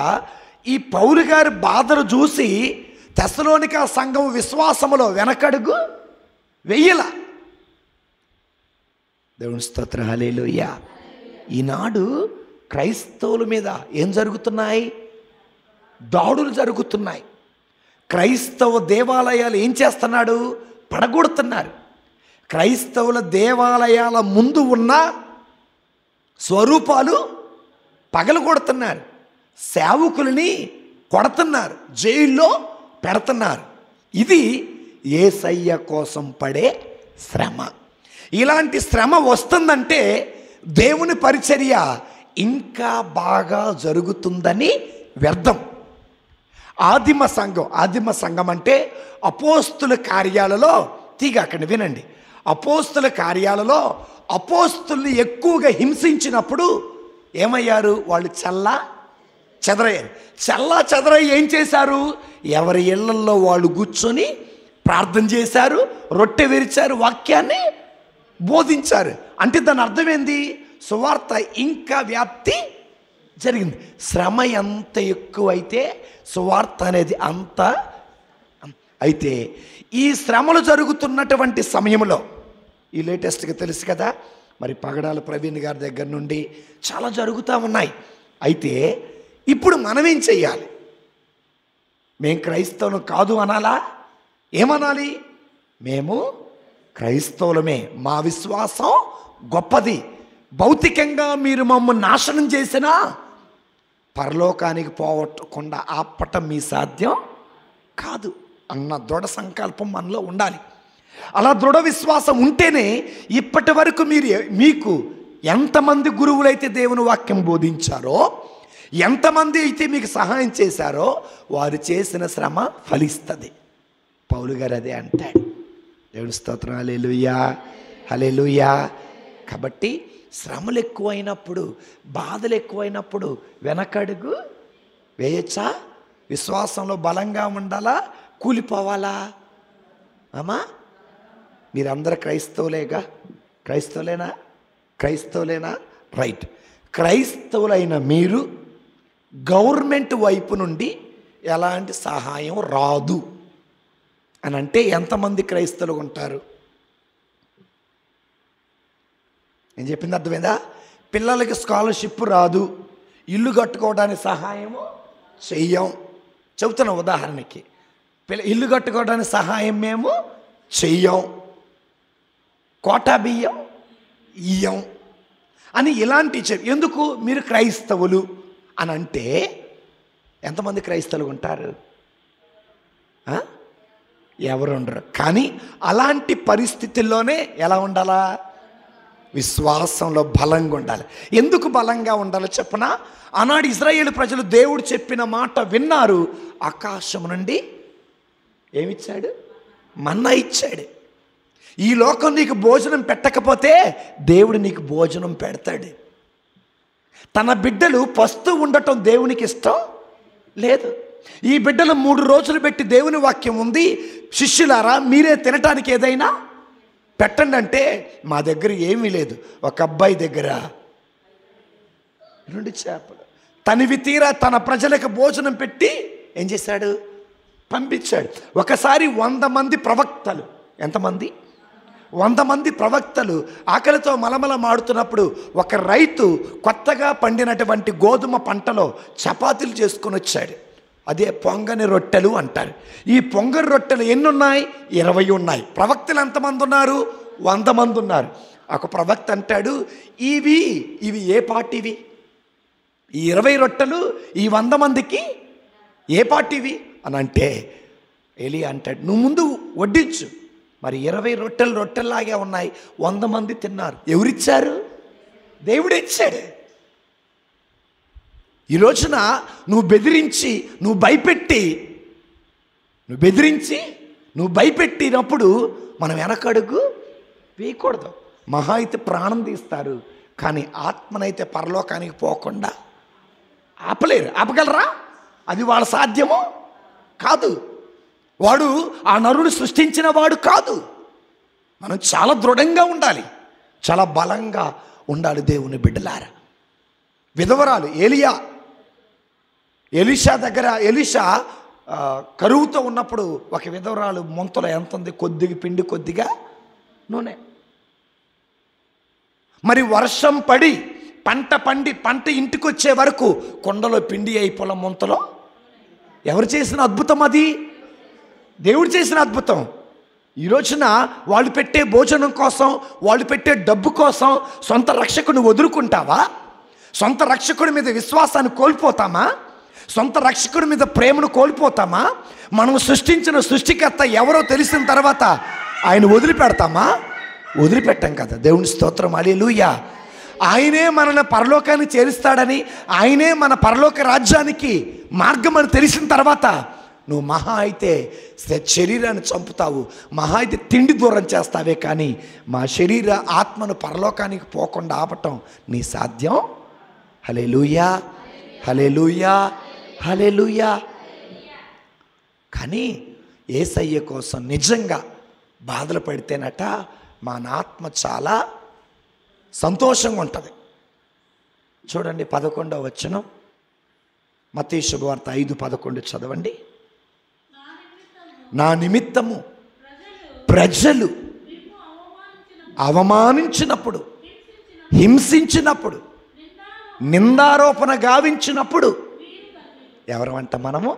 ఈ పౌలు గారి బాధలు చూసి తెస్సలోనిక సంఘం విశ్వాసములో వెనకడుగు వెయ్యల. దేవుని స్తోత్రం. హల్లెలూయా. ఈనాడు క్రైస్తవుల మీద ఏం జరుగుతున్నాయి? దాడులు జరుగుతున్నాయి. క్రైస్తవ దేవాలయాలు ఏం చేస్తున్నాడు? పడగొడుతున్నారు. క్రైస్తవుల దేవాలయాల ముందు ఉన్న స్వరూపాలు పగలగొడుతున్నారు. సేవకుల్ని కొడుతున్నారు, జైల్లో పెడుతున్నారు. ఇది యేసయ్య కోసం పడే శ్రమ. ఇలాంటి శ్రమ వస్తుందంటే దేవుని పరిచర్య ఇంకా బాగా జరుగుతుందని వ్యర్థం. ఆదిమ సంఘం అంటే అపోస్తుల కార్యాలలో అక్కడిని వినండి. అపోస్తుల కార్యాలలో అపోస్తుల్ని ఎక్కువగా హింసించినప్పుడు ఏమయ్యారు? వాళ్ళు చల్లా చెదరయ్యి ఏం చేశారు? ఎవరి ఇళ్లల్లో వాళ్ళు కూర్చొని ప్రార్థన చేశారు, రొట్టె విరిచారు, వాక్యాన్ని బోధించారు. అంటే దాని అర్థం ఏంది? సువార్త ఇంకా వ్యాప్తి జరిగింది. శ్రమ ఎంత ఎక్కువైతే సువార్త అనేది అంత. అయితే ఈ శ్రమలు జరుగుతున్నటువంటి సమయంలో ఈ లేటెస్ట్గా తెలుసు కదా, మరి పగడాల ప్రవీణ్ గారి దగ్గర నుండి చాలా జరుగుతూ ఉన్నాయి. అయితే ఇప్పుడు మనం ఏం చెయ్యాలి? మేం క్రైస్తవులం కాదు అనాలా? ఏమనాలి? మేము క్రైస్తవులమే, మా విశ్వాసం గొప్పది. భౌతికంగా మీరు మమ్మల్ని నాశనం చేసినా పరలోకానికి పోవకుండా ఆపటం మీ సాధ్యం కాదు అన్న దృఢ సంకల్పం మనలో ఉండాలి. అలా దృఢ విశ్వాసం ఉంటేనే ఇప్పటి వరకు మీకు ఎంతమంది గురువులైతే దేవుని వాక్యం బోధించారో, ఎంతమంది అయితే మీకు సహాయం చేశారో వారు చేసిన శ్రమ ఫలిస్తుంది. పౌలు గారు అదే అంటాడు. దేవుని స్తోత్రం. హల్లెలూయా, హల్లెలూయా. కాబట్టి శ్రమలు ఎక్కువైనప్పుడు, బాధలు ఎక్కువైనప్పుడు వెనకడుగు వేయచ్చా? విశ్వాసంలో బలంగా ఉండాలా? కూలిపోవాలా? అమ్మా, మీరందరూ క్రైస్తవులేనా? రైట్. క్రైస్తవులైన మీరు గవర్నమెంట్ వైపు నుండి ఎలాంటి సహాయం రాదు అని అంటే ఎంతమంది క్రైస్తవులు ఉంటారు? నేను చెప్పింది అర్థమైందా? పిల్లలకి స్కాలర్షిప్ రాదు, ఇల్లు కట్టుకోవడానికి సహాయము చెయ్యం. చెబుతున్న ఉదాహరణకి, ఇల్లు కట్టుకోవడానికి సహాయం మేము చెయ్యం, కోటా బియ్యం ఇయ్యం అని ఇలాంటి ఎందుకు మీరు క్రైస్తవులు అని అంటే ఎంతమంది క్రైస్తవులు ఉంటారు? ఎవరు ఉండరు. కానీ అలాంటి పరిస్థితుల్లోనే ఎలా ఉండాలా? విశ్వాసంలో బలంగా ఉండాలి. ఎందుకు బలంగా ఉండాలో చెప్పనా? ఆనాడు ఇశ్రాయేలు ప్రజలు దేవుడు చెప్పిన మాట విన్నారు. ఆకాశం నుండి ఏమిచ్చాడు? మన్నా ఇచ్చాడు. ఈ లోకం నీకు భోజనం పెట్టకపోతే దేవుడు నీకు భోజనం పెడతాడు. తన బిడ్డలు పస్తూ ఉండటం దేవునికి ఇష్టం లేదు. ఈ బిడ్డలు 3 రోజులు పెట్టి దేవుని వాక్యం ఉంది, శిష్యులారా మీరే తినటానికి ఏదైనా పెట్టండి అంటే మా దగ్గర ఏమీ లేదు. ఒక అబ్బాయి దగ్గర 2 చేపలు. తనివి తీరా తన ప్రజలకు భోజనం పెట్టి ఏం చేశాడు? పంపించాడు. ఒకసారి 100 మంది ప్రవక్తలు, ఎంతమంది? 100 మంది ప్రవక్తలు ఆకలితో మలమల మాడుతున్నప్పుడు ఒక రైతు కొత్తగా పండినటువంటి గోధుమ పంటలో చపాతీలు చేసుకొని వచ్చాడు. అదే పొంగని రొట్టెలు అంటారు. ఈ పొంగని రొట్టెలు ఎన్ని ఉన్నాయి? 20 ఉన్నాయి. ప్రవక్తలు ఎంతమంది ఉన్నారు? 100 మంది ఉన్నారు. ఒక ప్రవక్త అంటాడు, ఇవి ఏ పాటివి? ఈ 20 రొట్టెలు ఈ 100 మందికి ఏ పాటివి అని అంటే ఏలియా అంటాడు, నువ్వు ముందు వడ్డించు. మరి 20 రొట్టెల్లాగే ఉన్నాయి, 100 మంది తిన్నారు. ఎవరిచ్చారు? దేవుడే ఇచ్చాడు. ఈ రోజున నువ్వు బెదిరించి నువ్వు భయపెట్టినప్పుడు మనం వెనకడుగు వేయకూడదు. మహా అయితే ప్రాణం తీస్తారు, కానీ ఆత్మనైతే పరలోకానికి పోకుండా ఆపలేరు. ఆపగలరా? అది వాళ్ళ సాధ్యమో కాదు. వాడు ఆ నరుని సృష్టించిన వాడు కాదు. మనం చాలా దృఢంగా ఉండాలి, చాలా బలంగా ఉండాలి దేవుని బిడ్డలారా. విధవరాలు ఎలీషా కరువుతో ఉన్నప్పుడు ఒక విధవరాలు మొంతలో ఎంత ఉంది? కొద్దిగా పిండి, కొద్దిగా నూనె. మరి వర్షం పడి పంట ఇంటికి వచ్చే వరకు కొండలో పిండి అయి పొలం మొంతలో. ఎవరు చేసిన అద్భుతం అది? దేవుడు చేసిన అద్భుతం. ఈ రోజున వాళ్ళు పెట్టే భోజనం కోసం, వాళ్ళు పెట్టే డబ్బు కోసం సొంత రక్షకుని వదులుకుంటావా? సొంత రక్షకుడి మీద విశ్వాసాన్ని కోల్పోతామా? సొంత రక్షకుడి మీద ప్రేమను కోల్పోతామా? మనం సృష్టించిన సృష్టికర్త ఎవరో తెలిసిన తర్వాత ఆయన వదిలిపెడతామా? వదిలిపెట్టాం కదా. దేవుని స్తోత్రం, హల్లెలూయా. ఆయనే మనల్ని పరలోకాన్ని చేరుస్తాడని, ఆయనే మన పరలోక రాజ్యానికి మార్గం అని తెలిసిన తర్వాత నువ్వు మహా అయితే శరీరాన్ని చంపుతావు, మహా అయితే తిండి దూరం చేస్తావే, కానీ మా శరీర ఆత్మను పరలోకానికి పోకుండా ఆపటం నీ సాధ్యం. హల్లెలూయా, హల్లెలూయా, హల్లెలూయా. కానీ యేసయ్య కోసం నిజంగా బాధలు పడితేనట మన ఆత్మ చాలా సంతోషంగా ఉంటుంది. చూడండి 11వ వచనం, మత్తయి శుభవార్త 5:11 చదవండి. నా నిమిత్తము ప్రజలు అవమానించినప్పుడు, హింసించినప్పుడు, నిందారోపణ గావించినప్పుడు ఎవరమంట? మనము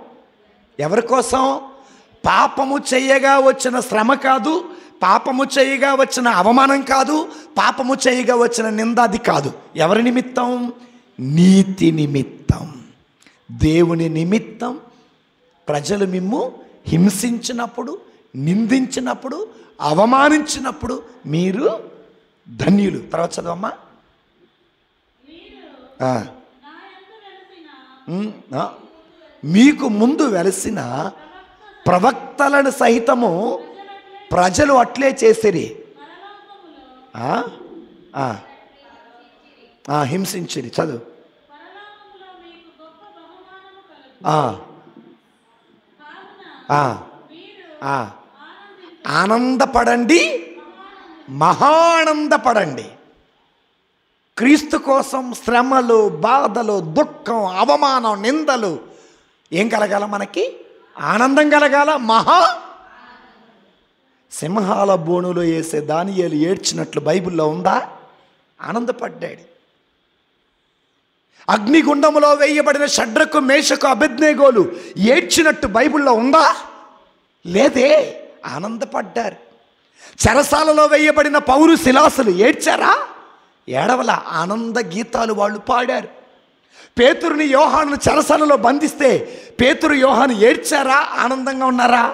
ఎవరి కోసం? పాపము చేయగా వచ్చిన శ్రమ కాదు, పాపము చేయగా వచ్చిన అవమానం కాదు, పాపము చేయగా వచ్చిన నిందాది కాదు. ఎవరి నిమిత్తం? నీతి నిమిత్తం, దేవుని నిమిత్తం. ప్రజలు మిమ్ము హింసించినప్పుడు, నిందించినప్పుడు, అవమానించినప్పుడు మీరు ధన్యులు. తర్వాత చదవమ్మా. మీకు ముందు వెలసిన ప్రవక్తలను సహితము ప్రజలు అట్లే చేసిరి, హింసించిరి. చదువు. ఆనందపడండి, మహానందపడండి. క్రీస్తు కోసం శ్రమలు, బాధలు, దుఃఖం, అవమానం, నిందలు ఏం కలగాల? మనకి ఆనందం కలగాల. సింహాల బోనులో వేసే దానియేలు ఏడ్చినట్లు బైబిల్లో ఉందా? ఆనందపడ్డాడు. అగ్నిగుండములో వేయబడిన షడ్రకు మేషకు అబేద్నెగోలు ఏడ్చినట్టు బైబిల్లో ఉందా? లేదే, ఆనందపడ్డారు. చెరసాలలో వేయబడిన పౌలు శిలాసులు ఏడ్చారా? ఏడవల, ఆనంద గీతాలు వాళ్ళు పాడారు. పేతురుని యోహాను చెరసాలలో బంధిస్తే పేతురు యోహాను ఏడ్చారా? ఆనందంగా ఉన్నారా?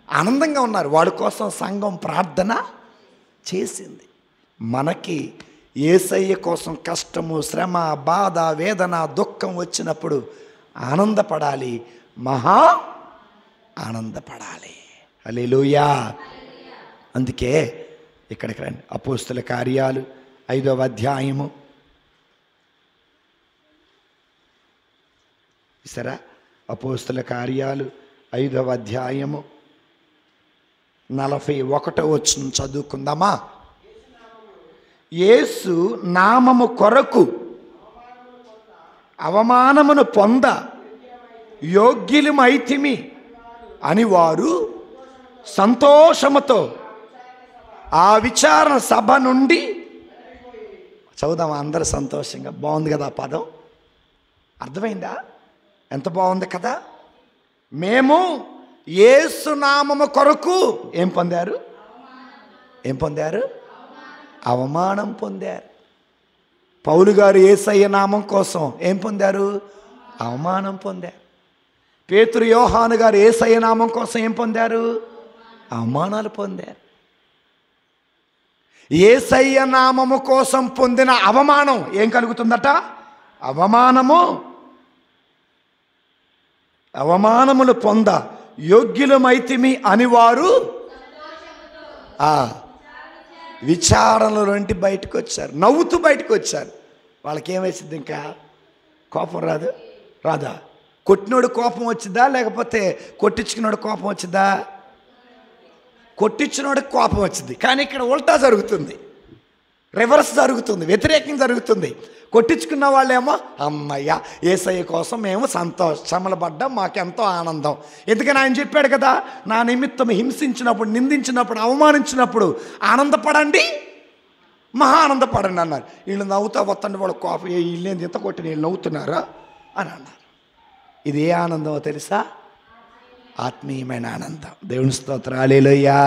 ఆనందంగా ఉన్నారు. వాడి కోసం సంఘం ప్రార్థన చేసింది. మనకి యేసయ్య కోసం కష్టము, శ్రమ, బాధ, వేదన, దుఃఖం వచ్చినప్పుడు ఆనందపడాలి, మహా ఆనందపడాలి. హల్లెలూయా. అందుకే ఇక్కడికి రండి. అపోస్తుల కార్యాలు 5వ అధ్యాయము. సరే, అపోస్తుల కార్యాలు 5వ అధ్యాయము 41వ వచనం చదువుకుందామా? యేసు నామము కొరకు అవమానమును పొంద యోగ్యులమైతిమి అని వారు సంతోషముతో ఆ విచారణ సభ నుండి, చదువుదాం అందరు సంతోషంగా. బాగుంది కదా ఆ పదం, అర్థమైందా? ఎంత బాగుంది కదా. మేము యేసు నామము కొరకు ఏం పొందారు? ఏం పొందారు? అవమానం పొందారు. పౌలు గారు యేసయ్య నామం కోసం ఏం పొందారు? అవమానం పొందారు. పేతురు యోహాను గారు యేసయ్య నామం కోసం ఏం పొందారు? అవమానాలు పొందారు. యేసయ్య నామము కోసం పొందిన అవమానం ఏం కలుగుతుందట? అవమానములు పొంద యోగ్యులమైతిమి అని వారు విచారణలో నుండి బయటకు వచ్చారు. నవ్వుతూ బయటకు వచ్చారు. వాళ్ళకి ఏమేసింది? ఇంకా కోపం రాదా? కొట్టినోడు కోపం వచ్చిందా, లేకపోతే కొట్టించుకున్నాడు కోపం వచ్చిందా? కొట్టించినోడికి కోపం వచ్చింది. కానీ ఇక్కడ ఉల్టా జరుగుతుంది, రివర్స్ జరుగుతుంది, వ్యతిరేకం జరుగుతుంది. కొట్టించుకున్న వాళ్ళేమో అమ్మయ్య యేసయ్య కోసం మేము శ్రమలు పడ్డాం, మాకెంతో ఆనందం. ఎందుకని ఆయన చెప్పాడు కదా, నా నిమిత్తం హింసించినప్పుడు, నిందించినప్పుడు, అవమానించినప్పుడు ఆనందపడండి, మహా ఆనందపడండి అన్నారు. వీళ్ళు నవ్వుతా వత్తండి, వాళ్ళ కోపం, వీళ్ళేంది ఇంత కొట్టి వీళ్ళు నవ్వుతున్నారా అని అన్నారు. ఇది ఏ ఆనందమో తెలుసా? ఆత్మీయమైన ఆనందం. దేవుని స్తోత్రం, హల్లెలూయా.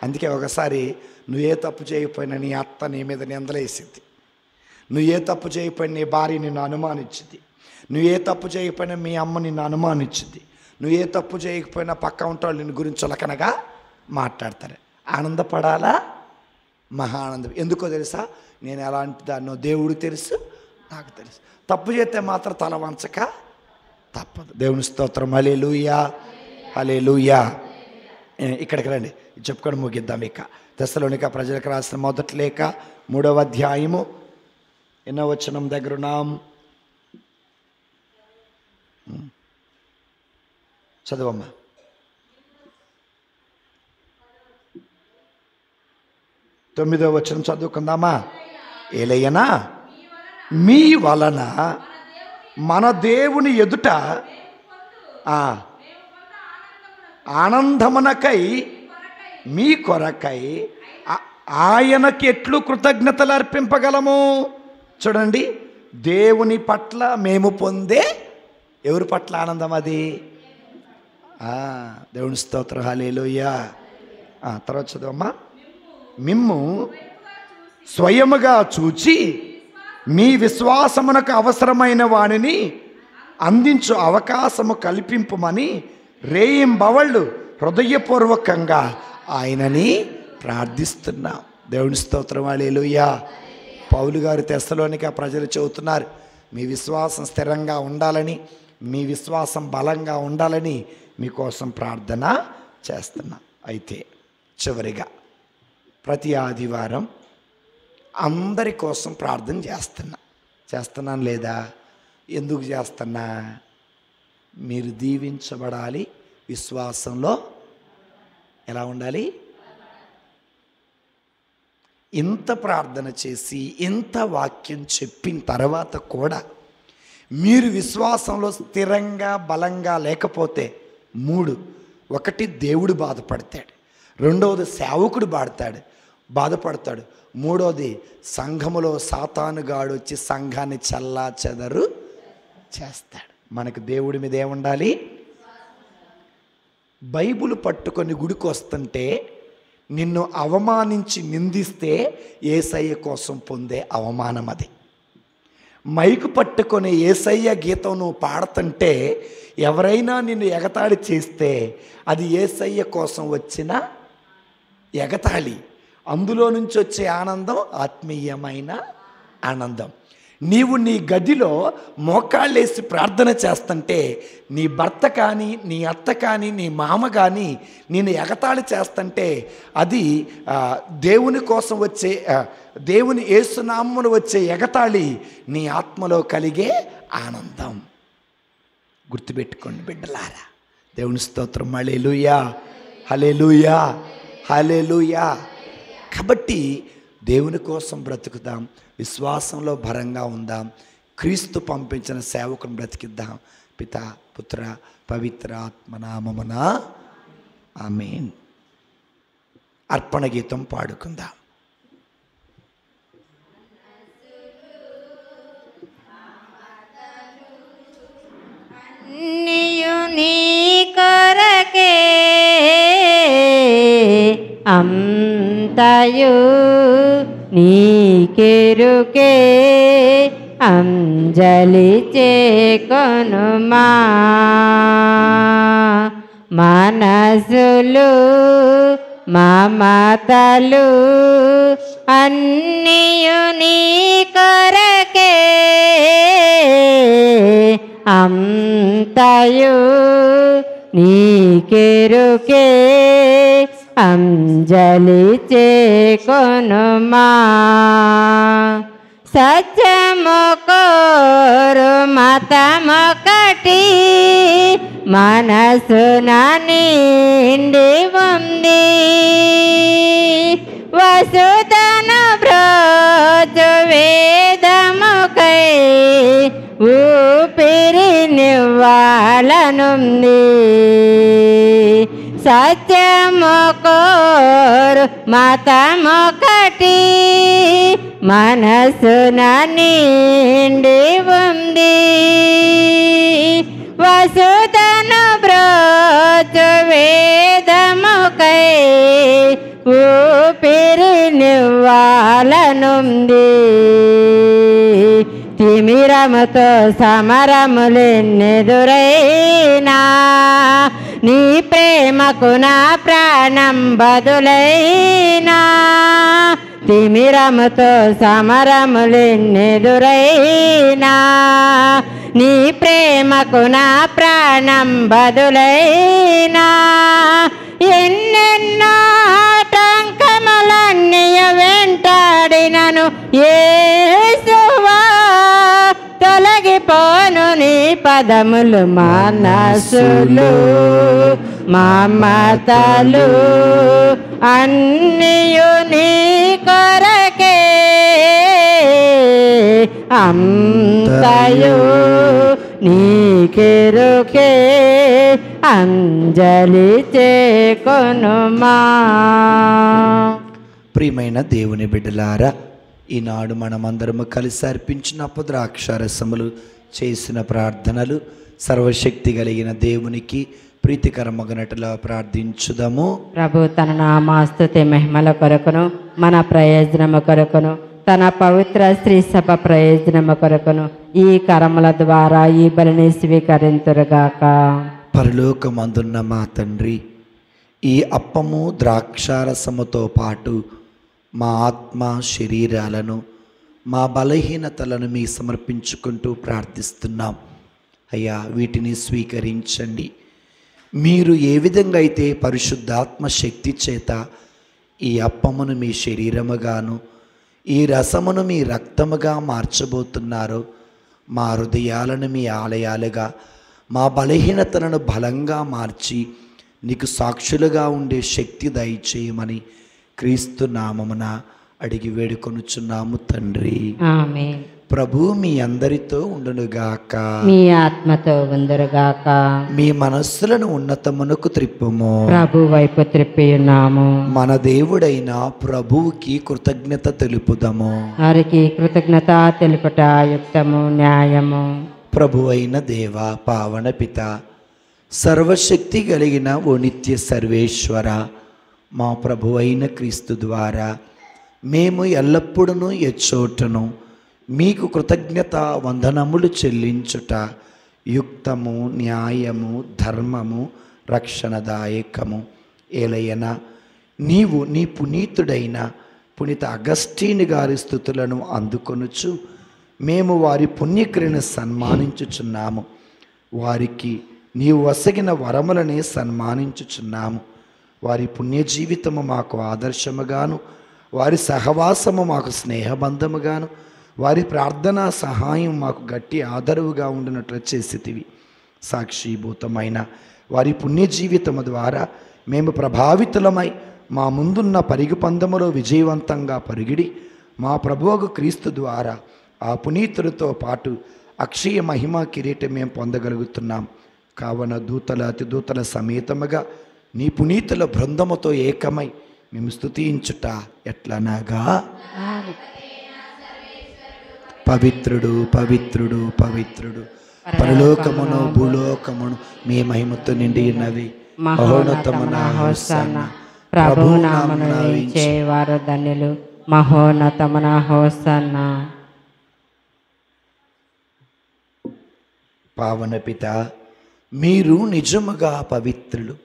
అందుకే ఒకసారి నువ్వే తప్పు చేయకపోయినా నీ అత్త నీ మీద నిందలేసింది, నువ్వే తప్పు చేయకపోయినా నీ భార్య నిన్ను అనుమానించింది, నువ్వే తప్పు చేయకపోయినా మీ అమ్మ నిన్ను అనుమానించింది, నువ్వే తప్పు చేయకపోయినా పక్క ఉంటాళ్ళు నిన్ను గురించి చులకనగా మాట్లాడతారు. ఆనందపడాలా? మహా ఆనందం. ఎందుకో తెలుసా? నేను ఎలాంటి దాన్నో దేవుడికి తెలుసు, నాకు తెలుసు. తప్పు చేస్తే మాత్రం తల వంచక తప్పదు. దేవుని స్తోత్రం, హల్లెలూయా, హల్లెలూయా. ఇక్కడికి రండి, చెప్పుకొని ముగిద్దాం. ఇక తెస్సలోనిక ప్రజలకు రాసిన మొదటి లేఖ 3వ అధ్యాయము 8వ వచనం దగ్గర ఉన్నాం. చదవమ్మా. తొమ్మిదవ వచనం చదువుకుందామా? ఏలయ్యనా మీ వలన మన దేవుని ఎదుట ఆనందమునకై మీ కొరకై ఆయనకి ఎట్లు కృతజ్ఞతలు అర్పింపగలము? చూడండి, దేవుని పట్ల మేము పొందే, ఎవరి పట్ల ఆనందం అది? దేవుని స్తోత్రం, హల్లెలూయా. తర్వాత చదవమ్మా. మిమ్ము స్వయముగా చూచి మీ విశ్వాసమునకు అవసరమైన వానిని అందించు అవకాశము కల్పింపమని రేయింబవళ్ళు హృదయపూర్వకంగా ఆయనని ప్రార్థిస్తున్నాం. దేవుని స్తోత్రం, హల్లెలూయా. పౌలు గారు తెస్సలోనిక ప్రజలు చెబుతున్నారు, మీ విశ్వాసం స్థిరంగా ఉండాలని, మీ విశ్వాసం బలంగా ఉండాలని మీకోసం ప్రార్థన చేస్తున్నా. అయితే చివరిగా ప్రతి ఆదివారం అందరి కోసం ప్రార్థన చేస్తున్నాను లేదా? ఎందుకు చేస్తున్నా? మీరు దీవించబడాలి, విశ్వాసంలో ఎలా ఉండాలి? ఇంత ప్రార్థన చేసి ఇంత వాక్యం చెప్పిన తర్వాత కూడా మీరు విశ్వాసంలో స్థిరంగా బలంగా లేకపోతే 3, 1 దేవుడు బాధపడతాడు, 2వది సేవకుడు బాడతాడు, బాధపడతాడు. మూడోది, సంఘములో సాతానుగాడు వచ్చి సంఘాన్ని చల్లా చెదరు చేస్తాడు. మనకు దేవుడి మీద ఏముండాలి? బైబిల్ పట్టుకొని గుడికి వస్తుంటే నిన్ను అవమానించి నిందిస్తే యేసయ్య కోసం పొందే అవమానం అది. మైకు పట్టుకొని యేసయ్య గీతం నువ్వు పాడుతుంటే ఎవరైనా నిన్ను ఎగతాళి చేస్తే అది యేసయ్య కోసం వచ్చిన ఎగతాళి. అందులో నుంచి వచ్చే ఆనందం ఆత్మీయమైన ఆనందం. నీవు నీ గదిలో మోకాళ్ళేసి ప్రార్థన చేస్తుంటే నీ భర్త కానీ, నీ అత్త కానీ, నీ మామ కానీ నేను ఎగతాళి చేస్తుంటే అది దేవుని కోసం వచ్చే, దేవుని యేసునామమున వచ్చే ఎగతాళి నీ ఆత్మలో కలిగే ఆనందం. గుర్తుపెట్టుకోండి బిడ్డలారా. దేవుని స్తోత్రం. హల్లెలూయా, హల్లెలూయా, హల్లెలూయా. కాబట్టి దేవుని కోసం బ్రతుకుదాం, విశ్వాసంలో భరంగా ఉందాం, క్రీస్తు పంపించిన సేవకుని బ్రతికిద్దాం. పితా, పుత్ర, పవిత్ర ఆత్మ నామమున ఆమేన్. అర్పణ గీతం పాడుకుందాం. అన్నియు నీ కొరకే అంతయు నీకెరుకే అంజలి చేకొనుమా. మనసులు మమతలు అన్నియు నీ కొరకే అంతయు నీకెరుకే అంజలి చేకొనుమా. సత్యము కోరు మతమొకటి మనసున నిండి ఉంది. వసుధను బ్రోచు వేదముకై ఊపిరి నివ్వాలనుంది. సత్యము కోరు మతమొకటి మనసున నిండి ఉంది. వసుధను బ్రోచు వేదముకై ఊపిరి నివ్వాలనుంది. తిమిరముతో సమరములెన్నెదురైనా నీ ప్రేమకు నా ప్రాణం బదులైనా. తిమిరముతో సమరములెన్నెదురైనా నీ ప్రేమకు నా ప్రాణం బదులైనా. ఎన్నెన్నో ఆటంకములన్నీయ వెంటాడినను యేసువా తొలగిపోను నీ పదములు. మనసులు మమతలు అన్నియు నీ కొరకే అంతయు నీకెరుకే అంజలి చేకొనుమా. ప్రియమైన దేవుని బిడ్డలారా, ఈనాడు మనమందరము కలిసి అర్పించిన ద్రాక్షారసములు, చేసిన ప్రార్థనలు సర్వశక్తి కలిగిన దేవునికి ప్రీతికరమగనట్టులా ప్రార్థించుదాము. ప్రభు తన నామాస్తుతి మహిమల కొరకును మన ప్రయోజనము కొరకును తన పవిత్ర శ్రీ సభ ప్రయోజనము కొరకును ఈ కరముల ద్వారా ఈ బలిని స్వీకరింతురుగాక. పరలోకమందున్న మా తండ్రి, ఈ అప్పము ద్రాక్షారసముతో పాటు మా ఆత్మ శరీరాలను మా బలహీనతలను మీ సమర్పించుకుంటూ ప్రార్థిస్తున్నాం. అయ్యా, వీటిని స్వీకరించండి. మీరు ఏ విధంగా అయితే పరిశుద్ధాత్మ శక్తి చేత ఈ అప్పమును మీ శరీరముగాను ఈ రసమును మీ రక్తముగా మార్చబోతున్నారో, మా హృదయాలను మీ ఆలయాలుగా మా బలహీనతలను బలంగా మార్చి నీకు సాక్షులుగా ఉండే శక్తి దయచేయమని క్రీస్తు నామమున అడిగి వేడుకొనుచున్నాము తండ్రి. ఆమేన్. ప్రభు మీ అందరితో ఉండునుగాక. మీ ఆత్మతో ఉందరుగాక. మీ మనస్సులను ఉన్నతమునకు త్రిప్పుము. ప్రభు వైపు త్రిప్పియున్నాము. మన దేవుడైన ప్రభువుకి కృతజ్ఞత తెలుపుదము. వారికి కృతజ్ఞత తెలుపుట యుక్తము, న్యాయము. ప్రభు అయిన దేవ, పావన పిత, సర్వశక్తి కలిగిన ఓ నిత్య సర్వేశ్వర, మా ప్రభు అయిన క్రీస్తు ద్వారా మేము ఎల్లప్పుడూ ఎచ్చోటను మీకు కృతజ్ఞత వందనములు చెల్లించుట యుక్తము, న్యాయము, ధర్మము, రక్షణదాయకము. ఏలయన నీవు నీ పునీతుడైన పునీత అగస్టీని గారి స్తుతులను అందుకొనుచు మేము వారి పుణ్యక్రియను సన్మానించుచున్నాము. వారికి నీవు వసగిన వరములనే సన్మానించుచున్నాము. వారి పుణ్య జీవితము మాకు ఆదర్శముగాను, వారి సహవాసము మాకు స్నేహబంధముగాను, వారి ప్రార్థనా సహాయం మాకు గట్టి ఆదరువుగా ఉండినట్లు చేసితివి. సాక్షిభూతమైన వారి పుణ్య జీవితము ద్వారా మేము ప్రభావితులమై మా ముందున్న పరుగు పందెములో విజయవంతంగా పరుగిడి మా ప్రభువుకు క్రీస్తు ద్వారా ఆ పునీతులతో పాటు అక్షయ మహిమ కిరీటం మేము పొందగలుగుతున్నాం. కావున దూతల అతిదూతల సమేతముగా నీ పునీతుల బృందముతో ఏకమై మేము స్తుతించుట ఎట్లనగా, పవిత్రుడు పవిత్రుడు పవిత్రుడు, పరలోకమును భూలోకమును మీ మహిమతో నిండి ఉన్నవి. మహోన్నతమున హోసన్న. ప్రభు నామమున వేయించేవారు ధన్యులు. మహోన్నతమున హోసన్న. పావన పిత, మీరు నిజముగా పవిత్రులు,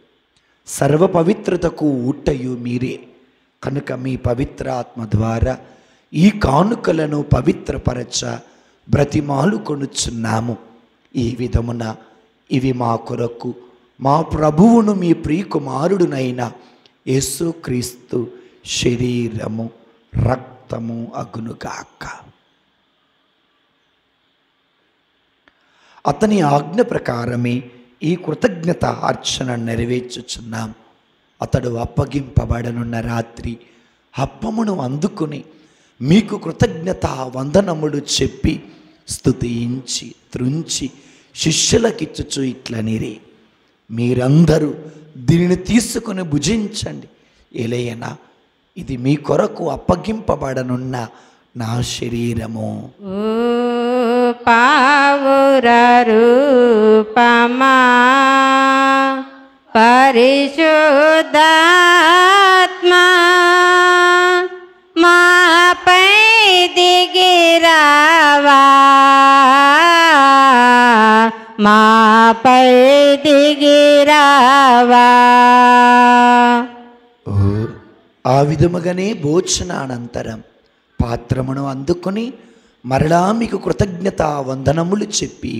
సర్వ పవిత్రతకు ఊటయు మీరే. కనుక మీ పవిత్ర ఆత్మ ద్వారా ఈ కానుకలను పవిత్రపరచ బ్రతిమాలు కొనుచున్నాము. ఈ విధమున ఇవి మా కొరకు మా ప్రభువును మీ ప్రియకుమారుడునైన యేసుక్రీస్తు శరీరము రక్తము అగునుగాక. అతని ఆజ్ఞ ప్రకారమే ఈ కృతజ్ఞత అర్చన నెరవేర్చుచున్నాం. అతడు అప్పగింపబడనున్న రాత్రి అప్పమును అందుకుని మీకు కృతజ్ఞత వందనములు చెప్పి స్తుతించి త్రుంచి శిష్యులకిచ్చుచు ఇట్లనిరి, మీరందరూ దీనిని తీసుకుని భుజించండి. ఎలయన ఇది మీ కొరకు అప్పగింపబడనున్న నా శరీరము. పావుర రూపమా పరిశుద్ధాత్మా మాపై దిగిరావా, మాపై దిగిరావా. ఆ విధముగానే భోజనానంతరం పాత్రమును అందుకొని మరలా మీకు కృతజ్ఞత వందనములు చెప్పి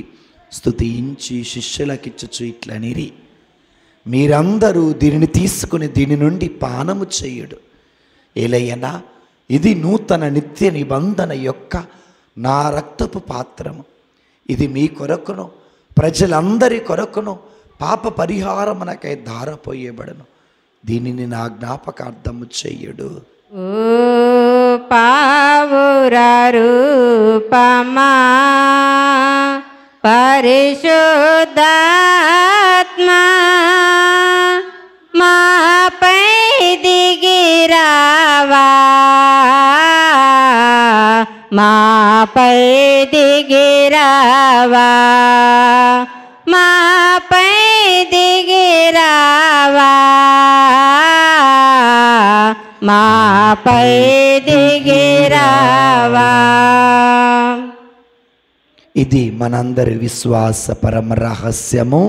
స్తుతించి శిష్యులకిచ్చుచు ఇట్లనిరి, మీరందరూ దీనిని తీసుకుని దీని నుండి పానము చేయుడు. ఏలయనా ఇది నూతన నిత్య నిబంధన యొక్క నా రక్తపు పాత్రము. ఇది మీ కొరకును ప్రజలందరి కొరకును పాప పరిహారమునకై ధారపోయబడను. దీనిని నా జ్ఞాపకార్థము చెయ్యుడు. ఓ పావుర రూపమా పరిశుద్ధాత్మా మాపై దిగిరావా, మాపై దిగిరావా, మాపై దిగిరావా, మాపై దిగిరావా. ఇది మనందరి విశ్వాస పరమ రహస్యము.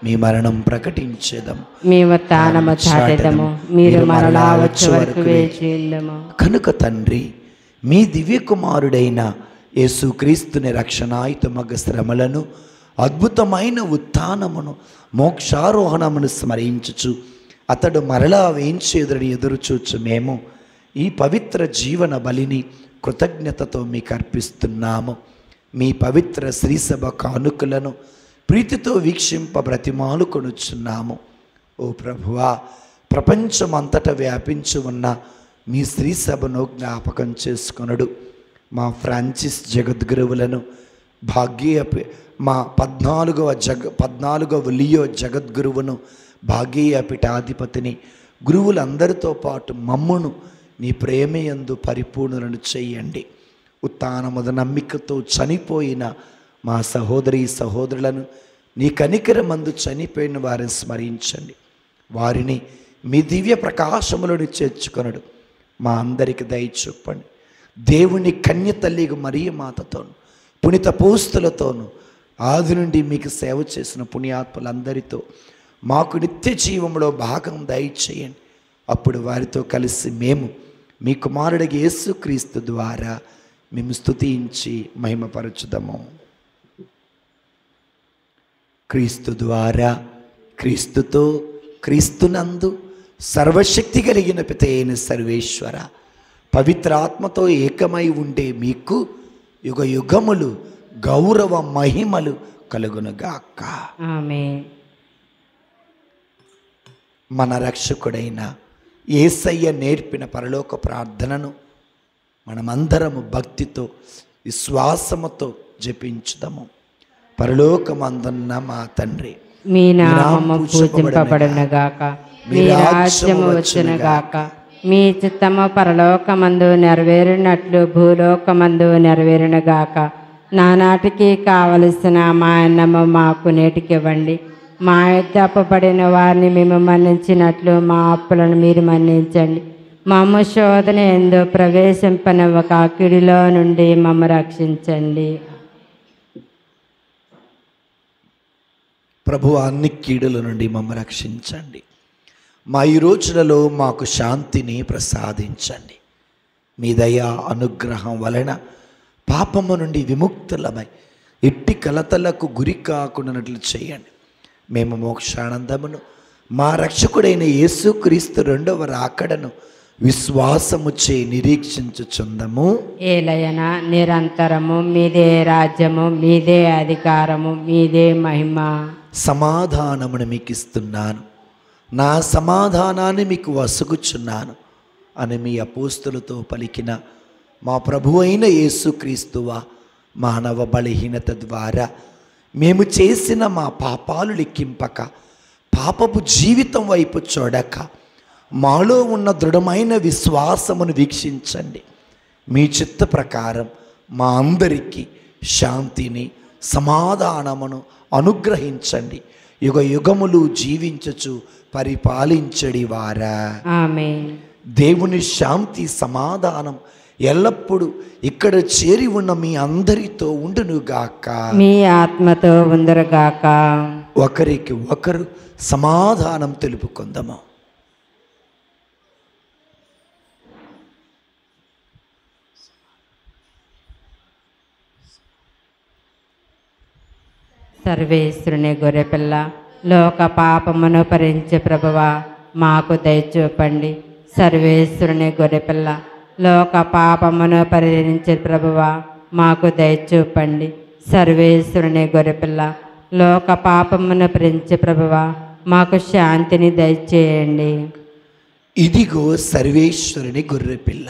మీ మరణం ప్రకటించేదము, మీ వర్తానము చాటెదము, మీరు మరలా వచ్చే వరకు వేచి ఉందుము. కనుక తండ్రి, మీ దివ్య కుమారుడైన యేసుక్రీస్తుని రక్షణాయుతమగ శ్రమలను, అద్భుతమైన ఉత్థానమును, మోక్షారోహణమును స్మరించుచు అతడు మరలా వేయించేదురని ఎదురుచూచు మేము ఈ పవిత్ర జీవన బలిని కృతజ్ఞతతో మీకు అర్పిస్తున్నాము. మీ పవిత్ర శ్రీసభ కానుకలను ప్రీతితో వీక్షింప బ్రతిమాలు కొనుచున్నాము. ఓ ప్రభువా, ప్రపంచమంతటా వ్యాపించి ఉన్న మీ శ్రీ సభను జ్ఞాపకం చేసుకొనడు. మా ఫ్రాన్సిస్ జగద్గురువులను మా 14వ లియో జగద్గురువును, భాగ్య పీఠాధిపతిని, గురువులందరితో పాటు మమ్మును నీ ప్రేమయందు పరిపూర్ణులను చెయ్యండి. ఉత్థానముద నమ్మికతో చనిపోయిన మా సహోదరి సహోదరులను నీ కనికరమందు చనిపోయిన వారిని స్మరించండి. వారిని మీ దివ్య ప్రకాశములను చేర్చుకొనడు. మా అందరికి దయ చూపండి. దేవుని కన్య తల్లిగా మరియ మాతతోను, పునీత పోస్తులతోనూ, ఆది నుండి మీకు సేవ చేసిన పుణ్యాత్ములందరితో మాకు నిత్య జీవంలో భాగం దయచేయండి. అప్పుడు వారితో కలిసి మేము మీ కుమారుడికి యేసుక్రీస్తు ద్వారా మేము స్తుతించి మహిమపరచుదాము. క్రీస్తు ద్వారా, క్రీస్తుతో, క్రీస్తునందు సర్వశక్తి కలిగిన పిత అయిన సర్వేశ్వర, పవిత్రాత్మతో ఏకమై ఉండే మీకు యుగ యుగములు గౌరవ మహిమలు కలుగునుగాక. ఆమేన్. మన రక్షకుడైన యేసయ్య నేర్పిన పరలోక ప్రార్థనను మనమందరము భక్తితో విశ్వాసముతో జపించుదాము. పరలోకమందున్న మా తండ్రి, మీ నామము పూజింపబడునుగాక, మీ రాజ్యము వచ్చునుగాక, మీ చిత్తము పరలోకమందు నెరవేరినట్లు భూలోకమందు నెరవేరునుగాక. నానాటికి కావలసిన మా అన్నము మాకు నేటికివ్వండి. మా యొద్ద అప్పుబడిన వారిని మేము మన్నించినట్లు మా అప్పులను మీరు మన్నించండి. మమ్మ శోధన ఎందు ప్రవేశింపనివ్వక కీడులో నుండి మమ్మ రక్షించండి. ప్రభువా, అన్ని కీడుల నుండి మమ్మల్ని రక్షించండి. మా ఈ రోజులలో మాకు శాంతిని ప్రసాదించండి. మీ దయా అనుగ్రహం వలన పాపము నుండి విముక్తులమై ఎట్టి కలతలకు గురి కాకుండానట్లు చేయండి. మేము మోక్షానందమును మా రక్షకుడైన యేసుక్రీస్తు రెండవ రాకడను విశ్వాసము చే నిరీక్షించుచుందము. ఏలయన నిరంతరము మీదే రాజ్యము, మీదే అధికారము, మీదే మహిమ. సమాధానమును మీకు ఇస్తున్నాను, నా సమాధానాన్ని మీకు వసుగుచున్నాను అని మీ అపోస్తులతో పలికిన మా ప్రభు అయిన యేసుక్రీస్తువా, మానవ బలహీనత ద్వారా మేము చేసిన మా పాపాలు లెక్కింపక, పాపపు జీవితం వైపు చూడక, మాలో ఉన్న దృఢమైన విశ్వాసమును వీక్షించండి. మీ చిత్త ప్రకారం మా అందరికీ శాంతిని, సమాధానమును అనుగ్రహించండి. యుగ యుగములు జీవించచ్చు పరిపాలించడి వారా. ఆమేన్. దేవుని శాంతి సమాధానం ఎల్లప్పుడూ ఇక్కడ చేరి ఉన్న మీ అందరితో ఉండునుగాక. మీ ఆత్మతో ఉందరుగాక. ఒకరికి ఒకరు సమాధానం తెలుపుకుందాము. సర్వేశ్వరుని గొర్రెపిల్ల, లోక పాపమును భరించే ప్రభువా, మాకు దయచూపండి. సర్వేశ్వరుని గొర్రెపిల్ల, లోక పాపమును పరిహరించే ప్రభువా, మాకు దయచూపండి. సర్వేశ్వరుని గొర్రెపిల్ల, లోక పాపమును భరించే ప్రభువా, మాకు శాంతిని దయచేయండి. ఇదిగో సర్వేశ్వరుని గొర్రెపిల్ల,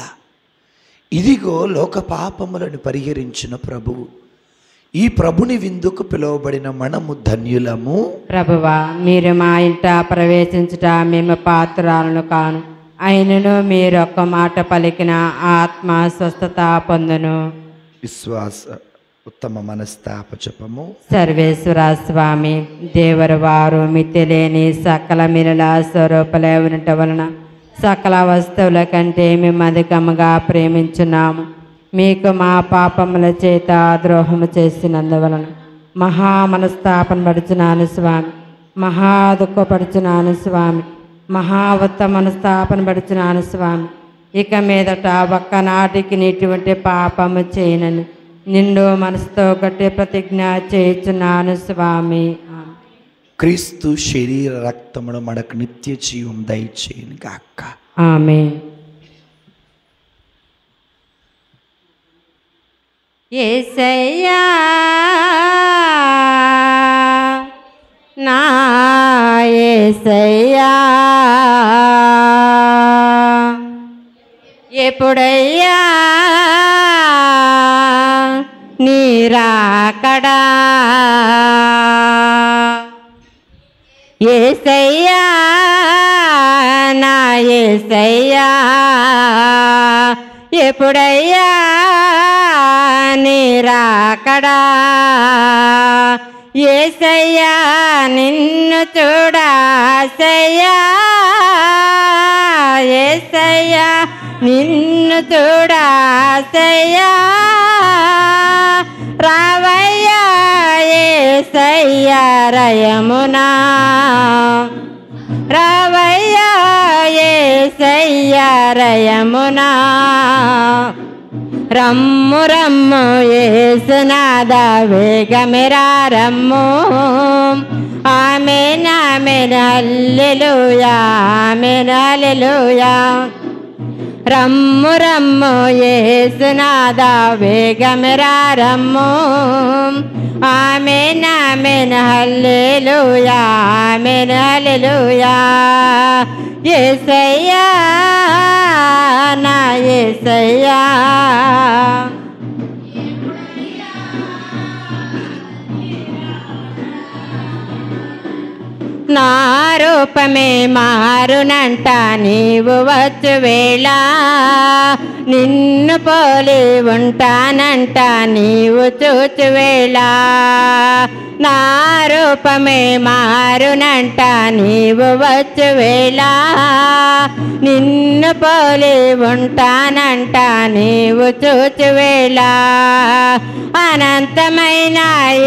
ఇదిగో లోక పాపములను పరిహరించిన ప్రభువు. ఈ ప్రభుని విందుకు పిలువబడిన మనము ధన్యులము. ప్రభువా, మీరు మా ఇంట ప్రవేశించుట మేము పాత్రాలను కాను, అయినను మీరు ఒక్క మాట పలికిన ఆత్మ స్వస్థత పొందును. విశ్వాస ఉత్తమ మనస్తాపజపము. సర్వేశ్వర స్వామి, దేవరు వారు మితిలేని సకల మిరల స్వరూపలే ఉండట వలన సకల వస్తువుల కంటే మేము అధికముగా ప్రేమించున్నాము. మీకు మా పాపముల చేత ద్రోహము చేసినందువలన మహా మనస్తాపన పడుచున్నాను స్వామి, మహా దుఃఖపడుచున్నాను స్వామి, మహా ఉత్తమ మనస్తాపన పడుచున్నాను స్వామి. ఇక మీదట ఒక్కనాటికి ఇటువంటి పాపము చేయనని నిండు మనసుతో గట్టి ప్రతిజ్ఞ చేయుచున్నాను స్వామి. క్రీస్తు శరీర రక్తమును మనకు నిత్య జీవం దయచేయను గాక. ఆమేన్. యేసయ్యా నా యేసయ్యా, ఎప్పుడయ్యా నీరాకడా యేసయ్యా నా యేసయ్యా ఎప్పుడయ్యా నీరాకడా యేసయ్యా నిన్ను చూడాసయ్యా యేసయ్యా నిన్ను చూడాసయ్యా రావయ్యా యేసయ్యా రయమునా రావయ్యా యేసయ్యా రయమునా రమ్ము రమ్ము యేసునాథ వేగమిరా రమ్ము ఆమేన్ ఆమేన్ హల్లెలూయా ఆమేన్ హల్లెలూయా రమ్ము రమ్ము యేసునాథ వేగమిరా రమ్ము ఆమేన్ ఆమేన్ హల్లెలూయా ఆమేన్ హల్లెలూయా యేసయ్యా నా యేసయ్యా నా రూపమే మారునంట నీవు వచ్చు వేళ నిన్ను పోలి ఉంటానంట నీవు చూచు వేళ నా రూపమే మారునంట నీవు వచ్చు వేళ నిన్ను పోలి ఉంటానంట నీవు చూచు వేళ అనంతమైన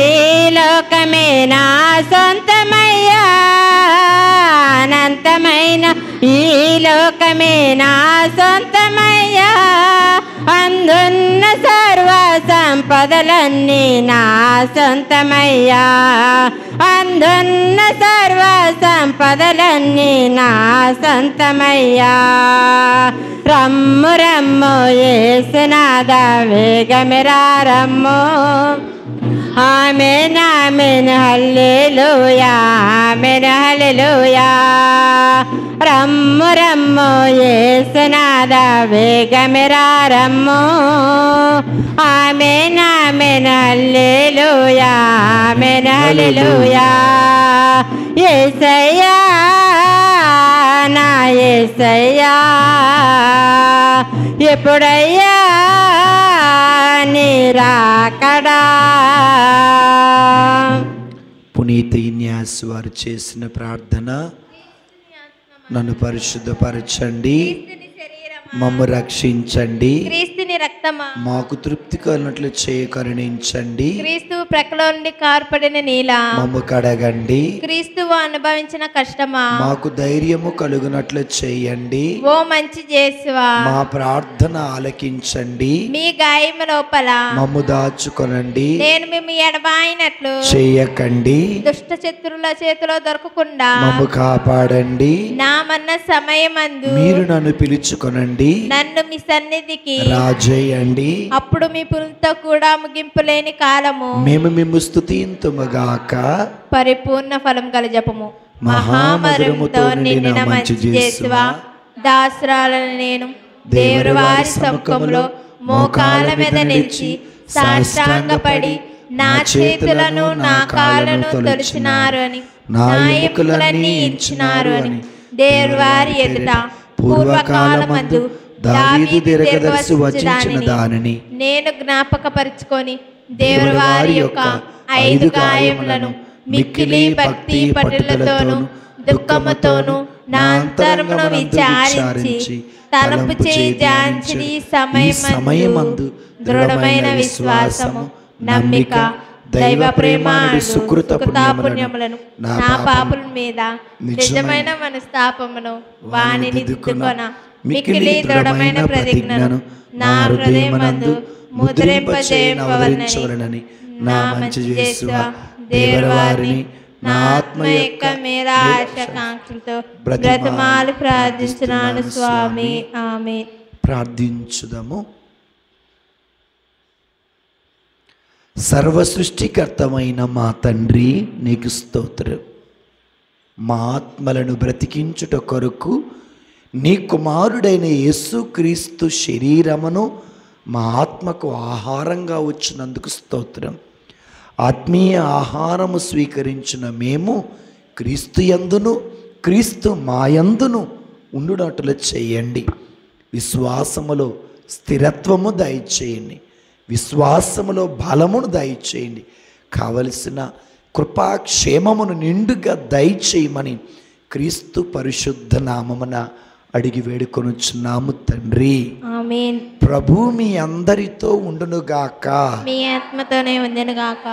ఈ లోకమే నా సొంతమయ్యా అనంతమైన ఈ లోకమే నా సొంతమయ్యా అందున్న సర్వ సంపదలన్నీ నా సొంతమయ్యా అందున్న సర్వ సంపదలన్నీ నా సొంతమయ్యా రమ్ము రమ్ము యేసునాథ వేగమిరా రమ్ము ఆమేన్ ఆమేన్ హల్లెలూయా ఆమేన్ హల్లెలూయా రమ్ము రమ్ము యేసునాథ వేగమిరా రమ్ము ఆమేన్ ఆమేన్ హల్లెలూయా ఆమేన్ హల్లెలూయా యేసయ్యా నా యేసయ్యా ఎప్పుడయ్యా నీరాకడా పునీత ఇన్యాస్ వారు చేసిన ప్రార్థన నన్ను పరిశుద్ధపరచండి మమ్ము రక్షించండి క్రీస్తుని రక్తమా మాకు తృప్తి కలిగినట్లు చేయ కరుణించండి క్రీస్తు ప్రక్కలో నుండి కార్పడిన నీల మమ్ము కడగండి క్రీస్తువు అనుభవించిన కష్టమా మాకు ధైర్యము కలుగునట్లు చేయండి ఓ మంచి యేసువా మా ప్రార్థన ఆలకించండి మీ గాయము లోపల మమ్ము దాచుకొనండి నేను మేము ఎడబాయినట్లు చేయకండి దుష్ట శత్రుల చేతిలో దొరకకుండా మమ్ము కాపాడండి నా మన్న సమయమందు మీరు నన్ను పిలుచుకొనండి నన్ను మీ సన్నిధికి రాజేయండి అప్పుడు మీ పురులతో కూడా ముగింపులేని కాలము మేము మిమ్ము స్తుతింతుముగాక పరిపూర్ణ ఫలం గల జపము మహామధురముతో నిండిన మంచి యేసువా దాసరాలను నేను దేవుని వారి సముఖంలో మోకాళ్ళ మీద నిలిచి సాష్టాంగపడి నా చేతులను నా కాళ్ళను తొలిచినారు అని నా ఎముకలన్నీ ఇచ్చినారు అని దేవుని వారి ఎదుట పూర్వకాలమందు దావీదు దీర్ఘదర్శి వచించిన దానిని నేను జ్ఞాపకపరుచుకొని దేవుని వారి యొక్క 5 గాయములను మిక్కిలి భక్తి పట్టుదలతోను దుఃఖముతోను నా అంతరమును విచారించి తలంపు చేయించి సమయమందు దృఢమైన విశ్వాసము నమ్మిక దైవ ప్రేమ సుకృత పుణ్యములను నా పాపుల మీద నిజమైన మనస్తాపమును వానిని దిద్దుకొన మిక్కిలి దృఢమైన ప్రతిజ్ఞను నా హృదయమందు ముద్రింపజేయవలెనని నా మంచి యేసువా దేవుని వారిని నా ఆత్మ యొక్క మేరా ఆశకాంక్షలతో బ్రతిమాలి ప్రార్థిస్తున్నాను స్వామి ఆమేన్. ప్రార్థించుదాము. సర్వ సృష్టికర్తమైన మా తండ్రి నీకు స్తోత్రం. మా ఆత్మలను బ్రతికించుట కొరకు నీ కుమారుడైన యేసుక్రీస్తు శరీరమును మా ఆత్మకు ఆహారంగా వచ్చినందుకు స్తోత్రం. ఆత్మీయ ఆహారము స్వీకరించిన మేము క్రీస్తు యందును క్రీస్తు మాయందును ఉండునట్లు చేయండి. విశ్వాసములో స్థిరత్వము దయచేయండి, విశ్వాసములో బలమును దయచేయండి. కావలసిన కృపాక్షేమమును నిండుగా దయచేయమని క్రీస్తు పరిశుద్ధ నామమున అడిగి వేడుకొనుచున్నాము తండ్రి. ఆమేన్. ప్రభు మీ అందరితో ఉండునుగాక. మీ ఆత్మతోనే ఉందెనుగాక.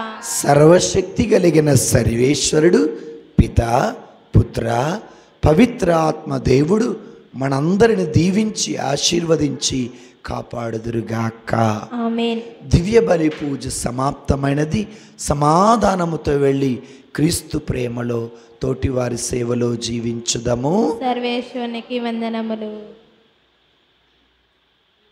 సర్వశక్తి కలిగిన సర్వేశ్వరుడు పితా పుత్ర పవిత్ర ఆత్మ దేవుడు మనందరిని దీవించి ఆశీర్వదించి కాపాడుదురుగాక. ఆమేన్. దివ్య బలి పూజ సమాప్తమైనది. సమాధానముతో వెళ్ళి క్రీస్తు ప్రేమలో తోటివారి సేవలో జీవించుదము. సర్వేశ్వరునికి వందనములు.